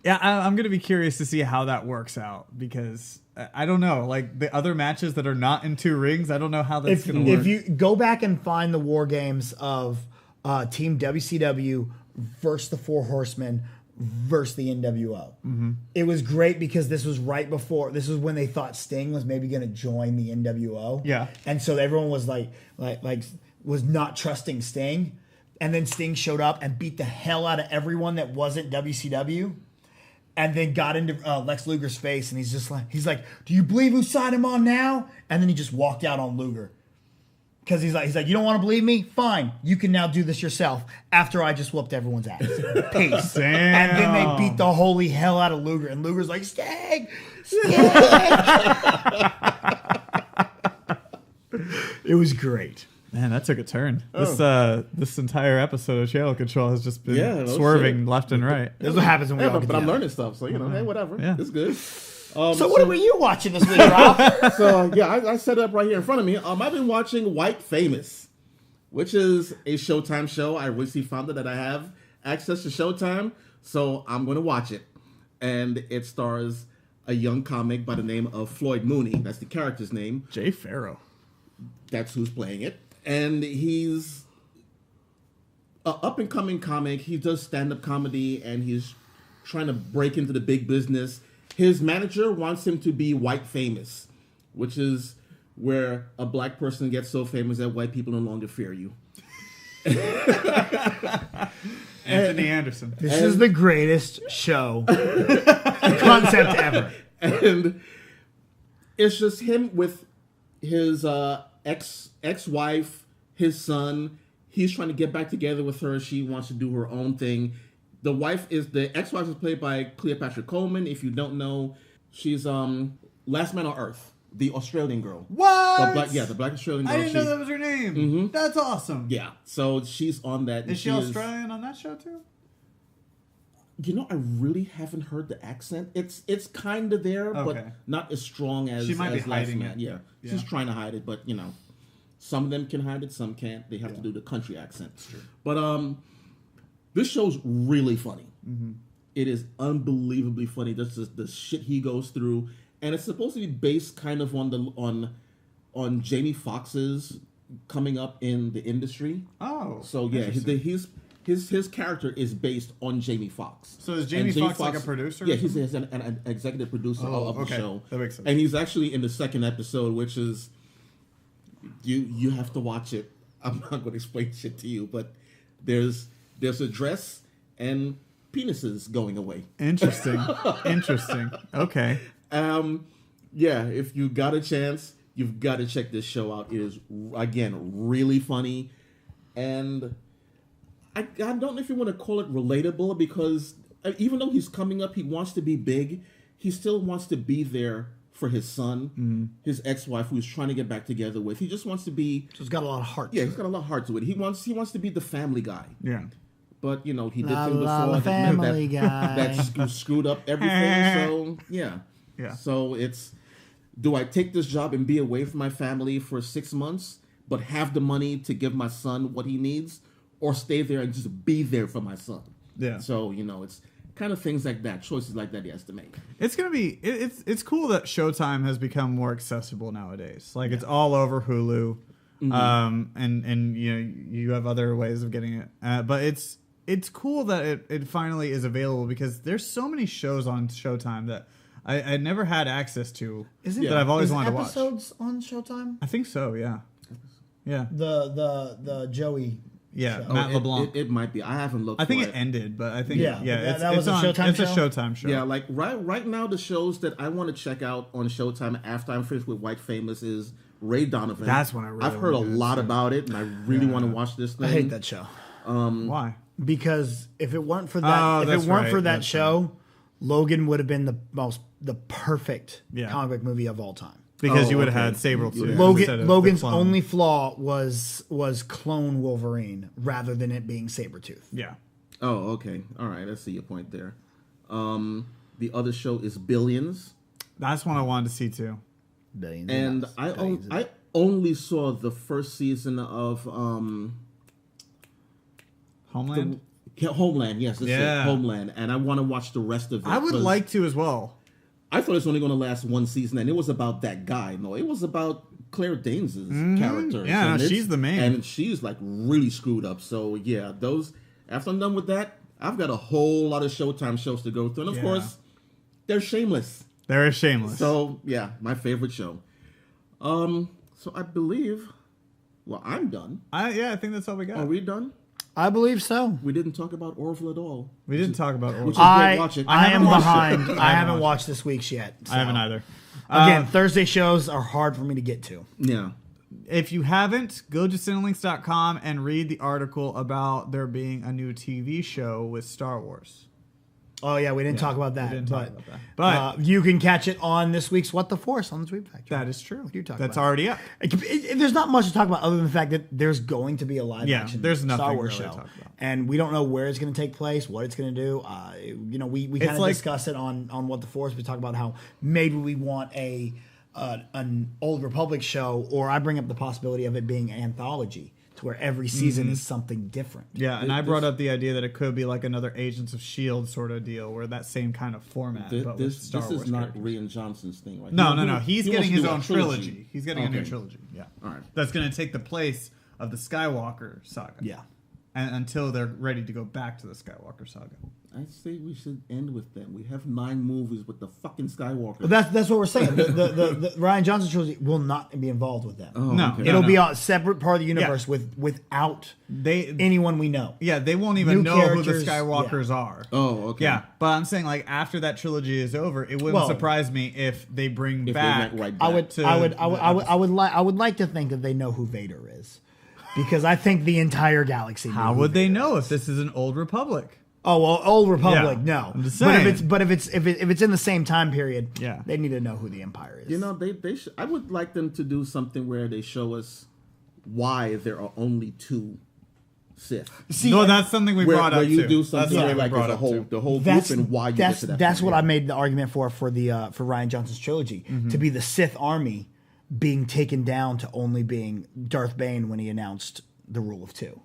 Speaker 2: Yeah, I'm going to be curious to see how that works out, because I don't know. Like the other matches that are not in 2 rings, I don't know how that's going to work.
Speaker 3: If you go back and find the War Games of Team WCW versus the 4 Horsemen versus the NWO.
Speaker 2: Mm-hmm.
Speaker 3: It was great because this was when they thought Sting was maybe going to join the NWO.
Speaker 2: Yeah.
Speaker 3: And so everyone was was not trusting Sting. And then Sting showed up and beat the hell out of everyone that wasn't WCW. And then got into Lex Luger's face, and he's like, do you believe whose side I'm on now? And then he just walked out on Luger. Because he's like, you don't want to believe me? Fine. You can now do this yourself after I just whooped everyone's ass. Peace.
Speaker 2: Damn.
Speaker 3: And then they beat the holy hell out of Luger. And Luger's like, Sting! It was great.
Speaker 2: Man, that took a turn. This entire episode of Channel Control has just been swerving left and right.
Speaker 3: This is what happens when we all get
Speaker 1: But I'm
Speaker 3: together.
Speaker 1: learning stuff, so hey, whatever. Yeah. It's good.
Speaker 3: So what were you watching this week, Ralph?
Speaker 1: I set it up right here in front of me. I've been watching White Famous, which is a Showtime show. I recently found out that I have access to Showtime, so I'm going to watch it. And it stars a young comic by the name of Floyd Mooney. That's the character's name.
Speaker 2: Jay Farrow.
Speaker 1: That's who's playing it. And he's an up-and-coming comic. He does stand-up comedy, and he's trying to break into the big business. His manager wants him to be white famous, which is where a black person gets so famous that white people no longer fear you.
Speaker 2: Anthony Anderson.
Speaker 3: This is the greatest show concept ever.
Speaker 1: And it's just him with his ex-wife, his son. He's trying to get back together with her. She wants to do her own thing. The ex-wife is played by Cleopatra Coleman. If you don't know, she's Last Man on Earth, the Australian girl.
Speaker 2: What?
Speaker 1: The black Australian girl.
Speaker 2: I didn't know that was her name.
Speaker 1: Mm-hmm.
Speaker 2: That's awesome.
Speaker 1: Yeah, so she's on that.
Speaker 2: Is she Australian on that show too?
Speaker 1: You know, I really haven't heard the accent. It's kind of there, but not as strong as
Speaker 2: she might be
Speaker 1: Last
Speaker 2: hiding
Speaker 1: Man.
Speaker 2: it.
Speaker 1: Yeah, she's trying to hide it, but you know, some of them can hide it, some can't. They have to do the country accent. That's true. But this show's really funny. Mm-hmm. It is unbelievably funny. This is the shit he goes through, and it's supposed to be based kind of on Jamie Foxx's coming up in the industry.
Speaker 2: Oh,
Speaker 1: so yeah, his character is based on Jamie Foxx.
Speaker 2: So is Jamie Foxx like a producer?
Speaker 1: Yeah, he's an executive producer of the show.
Speaker 2: That makes sense.
Speaker 1: And he's actually in the second episode, which is you have to watch it. I'm not going to explain shit to you, but there's a dress and penises going away.
Speaker 2: Interesting. Okay.
Speaker 1: Yeah, if you got a chance, you've got to check this show out. It is, again, really funny. And I don't know if you want to call it relatable, because even though he's coming up, he wants to be big. He still wants to be there for his son, his ex-wife, who he's trying to get back together with. He just wants to be...
Speaker 3: So he's got a lot of heart.
Speaker 1: Yeah, he's got a lot of heart to it. He wants to be the family guy.
Speaker 2: Yeah.
Speaker 1: But, you know, he did things before that screwed up everything. So, yeah. So it's, do I take this job and be away from my family for 6 months, but have the money to give my son what he needs, or stay there and just be there for my son?
Speaker 2: Yeah.
Speaker 1: So, you know, it's kind of things like that, choices like that he has to make.
Speaker 2: It's going to be, it's cool that Showtime has become more accessible nowadays. Like, it's all over Hulu. Mm-hmm. And you know, you have other ways of getting it. But it's cool that it finally is available, because there's so many shows on Showtime that I never had access to. That I've always wanted to watch.
Speaker 3: Episodes on Showtime?
Speaker 2: I think so. Yeah. Yeah.
Speaker 3: The Joey.
Speaker 2: Yeah, Matt LeBlanc.
Speaker 1: It might be. I haven't looked.
Speaker 2: I think it ended, but I think
Speaker 3: that was a Showtime show.
Speaker 2: It's a Showtime show.
Speaker 1: Yeah, like right now, the shows that I want to check out on Showtime after I'm finished with White Famous is Ray Donovan.
Speaker 2: That's when I really
Speaker 1: I've heard a lot about it, and I really want to watch this thing.
Speaker 3: I hate that show.
Speaker 2: Why?
Speaker 3: Because if it weren't for that, that show, Logan would have been the perfect comic book movie of all time.
Speaker 2: Because you would have had Sabretooth.
Speaker 3: Logan's only flaw was clone Wolverine rather than it being Sabretooth.
Speaker 2: Yeah.
Speaker 1: Oh, okay. All right. I see your point there. The other show is Billions.
Speaker 2: That's one I wanted to see too.
Speaker 3: Billions.
Speaker 1: And I only saw the first season of
Speaker 2: Homeland?
Speaker 1: Homeland, yes. That's it, Homeland. And I want to watch the rest of it.
Speaker 2: I would like to as well.
Speaker 1: I thought it was only going to last one season, and it was about that guy. No, it was about Claire Danes' character.
Speaker 2: Yeah, no, she's the main.
Speaker 1: And she's like really screwed up. So yeah, after I'm done with that, I've got a whole lot of Showtime shows to go through. And of course, they're Shameless.
Speaker 2: They're Shameless.
Speaker 1: So yeah, my favorite show. So I believe, I'm done.
Speaker 2: I think that's all we got.
Speaker 1: Are we done?
Speaker 3: I believe so.
Speaker 1: We didn't talk about Orville at all.
Speaker 2: We didn't talk about Orville.
Speaker 3: I am behind. I haven't watched this week's yet. So.
Speaker 2: I haven't either.
Speaker 3: Again, Thursday shows are hard for me to get to.
Speaker 1: Yeah.
Speaker 2: If you haven't, go to cinelinks.com and read the article about there being a new TV show with Star Wars.
Speaker 3: Oh, yeah, we didn't talk about that.
Speaker 2: But
Speaker 3: you can catch it on this week's What the Force on the Tweet Factory.
Speaker 2: That is true.
Speaker 3: What are you talking
Speaker 2: That's
Speaker 3: about?
Speaker 2: already up.
Speaker 3: There's not much to talk about other than the fact that there's going to be a live action Star Wars
Speaker 2: really
Speaker 3: show.
Speaker 2: To talk about.
Speaker 3: And we don't know where it's going to take place, what it's going to do. We kind of discuss it on What the Force. We talk about how maybe we want an Old Republic show, or I bring up the possibility of it being an anthology, to where every season is something different.
Speaker 2: Yeah, and I brought up the idea that it could be like another Agents of S.H.I.E.L.D. sort of deal, where that same kind of format.
Speaker 1: This
Speaker 2: Star Wars
Speaker 1: is not
Speaker 2: characters.
Speaker 1: Rian Johnson's thing, right?
Speaker 2: No. He's getting his own trilogy. He's getting a new trilogy. Yeah.
Speaker 1: All right.
Speaker 2: That's going to take the place of the Skywalker saga.
Speaker 3: Yeah.
Speaker 2: until they're ready to go back to the Skywalker saga.
Speaker 1: I say we should end with them. We have 9 movies with the fucking Skywalker.
Speaker 3: Well, that's what we're saying. The Rian Johnson trilogy will not be involved with them.
Speaker 1: Oh,
Speaker 2: No.
Speaker 1: okay.
Speaker 3: It'll be a separate part of the universe without anyone we know.
Speaker 2: Yeah, they won't even
Speaker 3: New
Speaker 2: know who the
Speaker 3: characters,
Speaker 2: Skywalkers are.
Speaker 1: Oh, okay.
Speaker 2: Yeah, but I'm saying like after that trilogy is over, it wouldn't surprise me if they bring back.
Speaker 1: They went right back.
Speaker 3: I would like to think that they know who Vader is, because I think the entire galaxy.
Speaker 2: How would they know if this is an old Republic?
Speaker 3: Oh well, Old Republic,
Speaker 2: Yeah,
Speaker 3: no.
Speaker 2: I'm just saying.
Speaker 3: But if it's in the same time period,
Speaker 2: Yeah.
Speaker 3: they need to know who the Empire is.
Speaker 1: You know, I would like them to do something where they show us why there are only 2 Sith.
Speaker 3: See,
Speaker 2: No, that's something we brought up
Speaker 1: where you
Speaker 2: too.
Speaker 1: do
Speaker 2: That's
Speaker 1: something where
Speaker 2: something we
Speaker 1: like
Speaker 2: brought
Speaker 1: there's
Speaker 2: up
Speaker 1: the whole group
Speaker 3: that's
Speaker 1: and why you get to that.
Speaker 3: that's
Speaker 1: point.
Speaker 3: what I made the argument for Rian Johnson's trilogy, to be the Sith army being taken down to only being Darth Bane when he announced the rule of 2.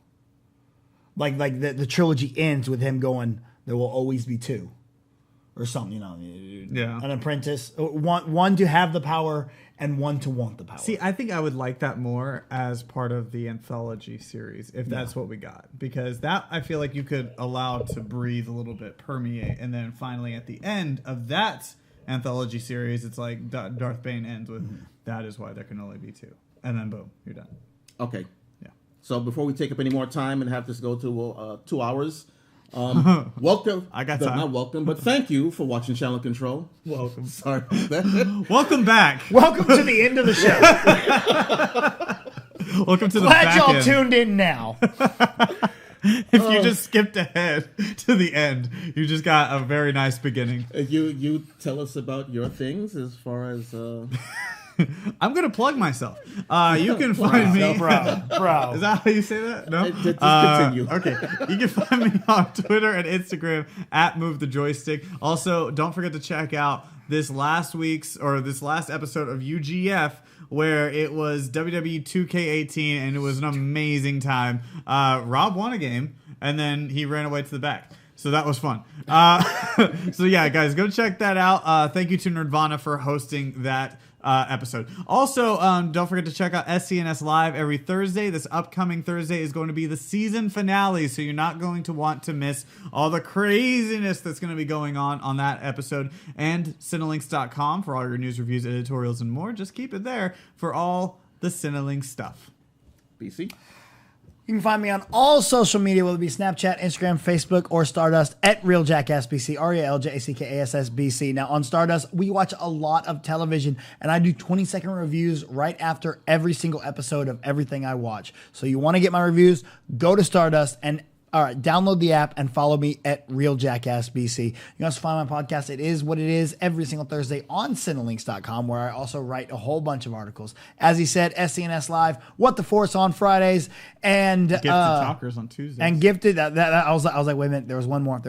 Speaker 3: Like the trilogy ends with him going, "There will always be 2," or something. You know,
Speaker 2: Yeah.
Speaker 3: an apprentice, one to have the power and one to want the power.
Speaker 2: See, I think I would like that more as part of the anthology series, if that's what we got. Because that, I feel like you could allow to breathe a little bit, permeate, and then finally at the end of that anthology series, it's like Darth Bane ends with, that is why there can only be 2. And then boom, you're done.
Speaker 1: Okay.
Speaker 2: Yeah.
Speaker 1: So before we take up any more time and have this go to 2 hours, welcome.
Speaker 2: I got time.
Speaker 1: Not welcome, but thank you for watching Channel Control.
Speaker 2: Welcome.
Speaker 1: Sorry about that.
Speaker 2: Welcome back.
Speaker 3: Welcome to the end of the show.
Speaker 2: Welcome to the
Speaker 3: Glad
Speaker 2: back
Speaker 3: y'all
Speaker 2: end.
Speaker 3: tuned in now.
Speaker 2: If you just skipped ahead to the end, you just got a very nice beginning.
Speaker 1: You tell us about your things as far as
Speaker 2: I'm going to plug myself. You can find me.
Speaker 3: Bro.
Speaker 2: Is that how you say that? No?
Speaker 1: Just continue.
Speaker 2: Okay. You can find me on Twitter and Instagram at Move the Joystick. Also, don't forget to check out this last episode of UGF, where it was WWE 2K18, and it was an amazing time. Rob won a game, and then he ran away to the back. So that was fun. So yeah, guys, go check that out. Thank you to Nirvana for hosting that episode. Also, don't forget to check out SCNS Live every Thursday. This upcoming Thursday is going to be the season finale, so you're not going to want to miss all the craziness that's going to be going on that episode. And Cinelinks.com for all your news, reviews, editorials, and more. Just keep it there for all the Cinelink stuff.
Speaker 1: BC.
Speaker 3: You can find me on all social media, whether it be Snapchat, Instagram, Facebook, or Stardust at RealJackassBC, RealJackassBC. Now, on Stardust, we watch a lot of television, and I do 20-second reviews right after every single episode of everything I watch. So you want to get my reviews, go to Stardust and download the app and follow me at RealJackassBC. You can also find my podcast, It Is What It Is, every single Thursday on Cinelinks.com, where I also write a whole bunch of articles. As he said, SCNS Live, What the Force on Fridays, and
Speaker 2: Gifted Talkers on Tuesdays.
Speaker 3: And Gifted. I was like, wait a minute, there was one more.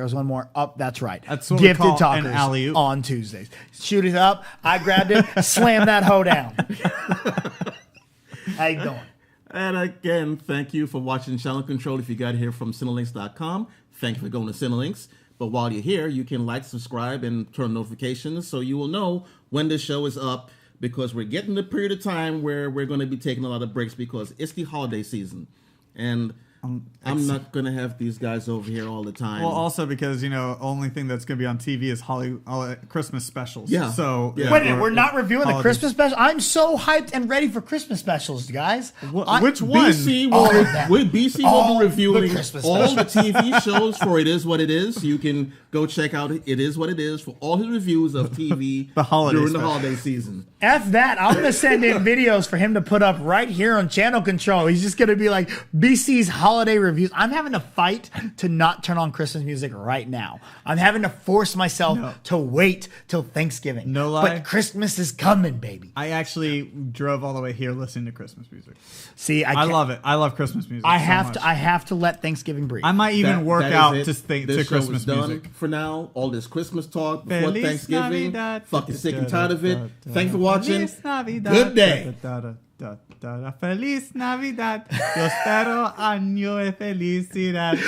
Speaker 3: Oh, that's right.
Speaker 2: That's what
Speaker 3: Gifted
Speaker 2: we call
Speaker 3: Talkers
Speaker 2: an alley-oop.
Speaker 3: on Tuesdays. Shoot it up. I grabbed it, slammed that hoe down. How you doing?
Speaker 1: And again, thank you for watching Channel Control. If you got here from Cinelinks.com, thank you for going to Cinelinks. But while you're here, you can like, subscribe, and turn notifications so you will know when the show is up, because we're getting the period of time where we're going to be taking a lot of breaks because it's the holiday season. And I'm not going to have these guys over here all the time.
Speaker 2: Well, also because, only thing that's going to be on TV is Christmas specials.
Speaker 1: Yeah.
Speaker 2: So
Speaker 1: Yeah.
Speaker 3: Wait a minute, we're not reviewing the
Speaker 2: holidays.
Speaker 3: Christmas special? I'm so hyped and ready for Christmas specials, guys.
Speaker 2: Which one?
Speaker 1: BC will
Speaker 3: All
Speaker 1: be
Speaker 3: the
Speaker 1: reviewing
Speaker 3: Christmas
Speaker 1: all the TV shows for It Is What It Is. You can go check out It Is What It Is for all his reviews of TV during the holiday season.
Speaker 3: F that. I'm going to send in videos for him to put up right here on Channel Control. He's just going to be like, BC's holiday reviews. I'm having to fight to not turn on Christmas music right now. I'm having to force myself to wait till Thanksgiving.
Speaker 2: No lie.
Speaker 3: But Christmas is coming, baby.
Speaker 2: I actually drove all the way here listening to Christmas music.
Speaker 3: See,
Speaker 2: I love it. I love Christmas music.
Speaker 3: I
Speaker 2: so much.
Speaker 3: have to let Thanksgiving breathe.
Speaker 2: I might even work
Speaker 1: That
Speaker 2: out
Speaker 1: is it.
Speaker 2: to
Speaker 1: This show
Speaker 2: Christmas
Speaker 1: is done
Speaker 2: music.
Speaker 1: for now. All this Christmas talk before
Speaker 2: Feliz
Speaker 1: Thanksgiving.
Speaker 2: Navidad.
Speaker 1: Fucking sick and tired of it. Thanks for watching.
Speaker 2: Feliz Navidad.
Speaker 1: Good day.
Speaker 2: Feliz Navidad. Yo espero año de felicidad.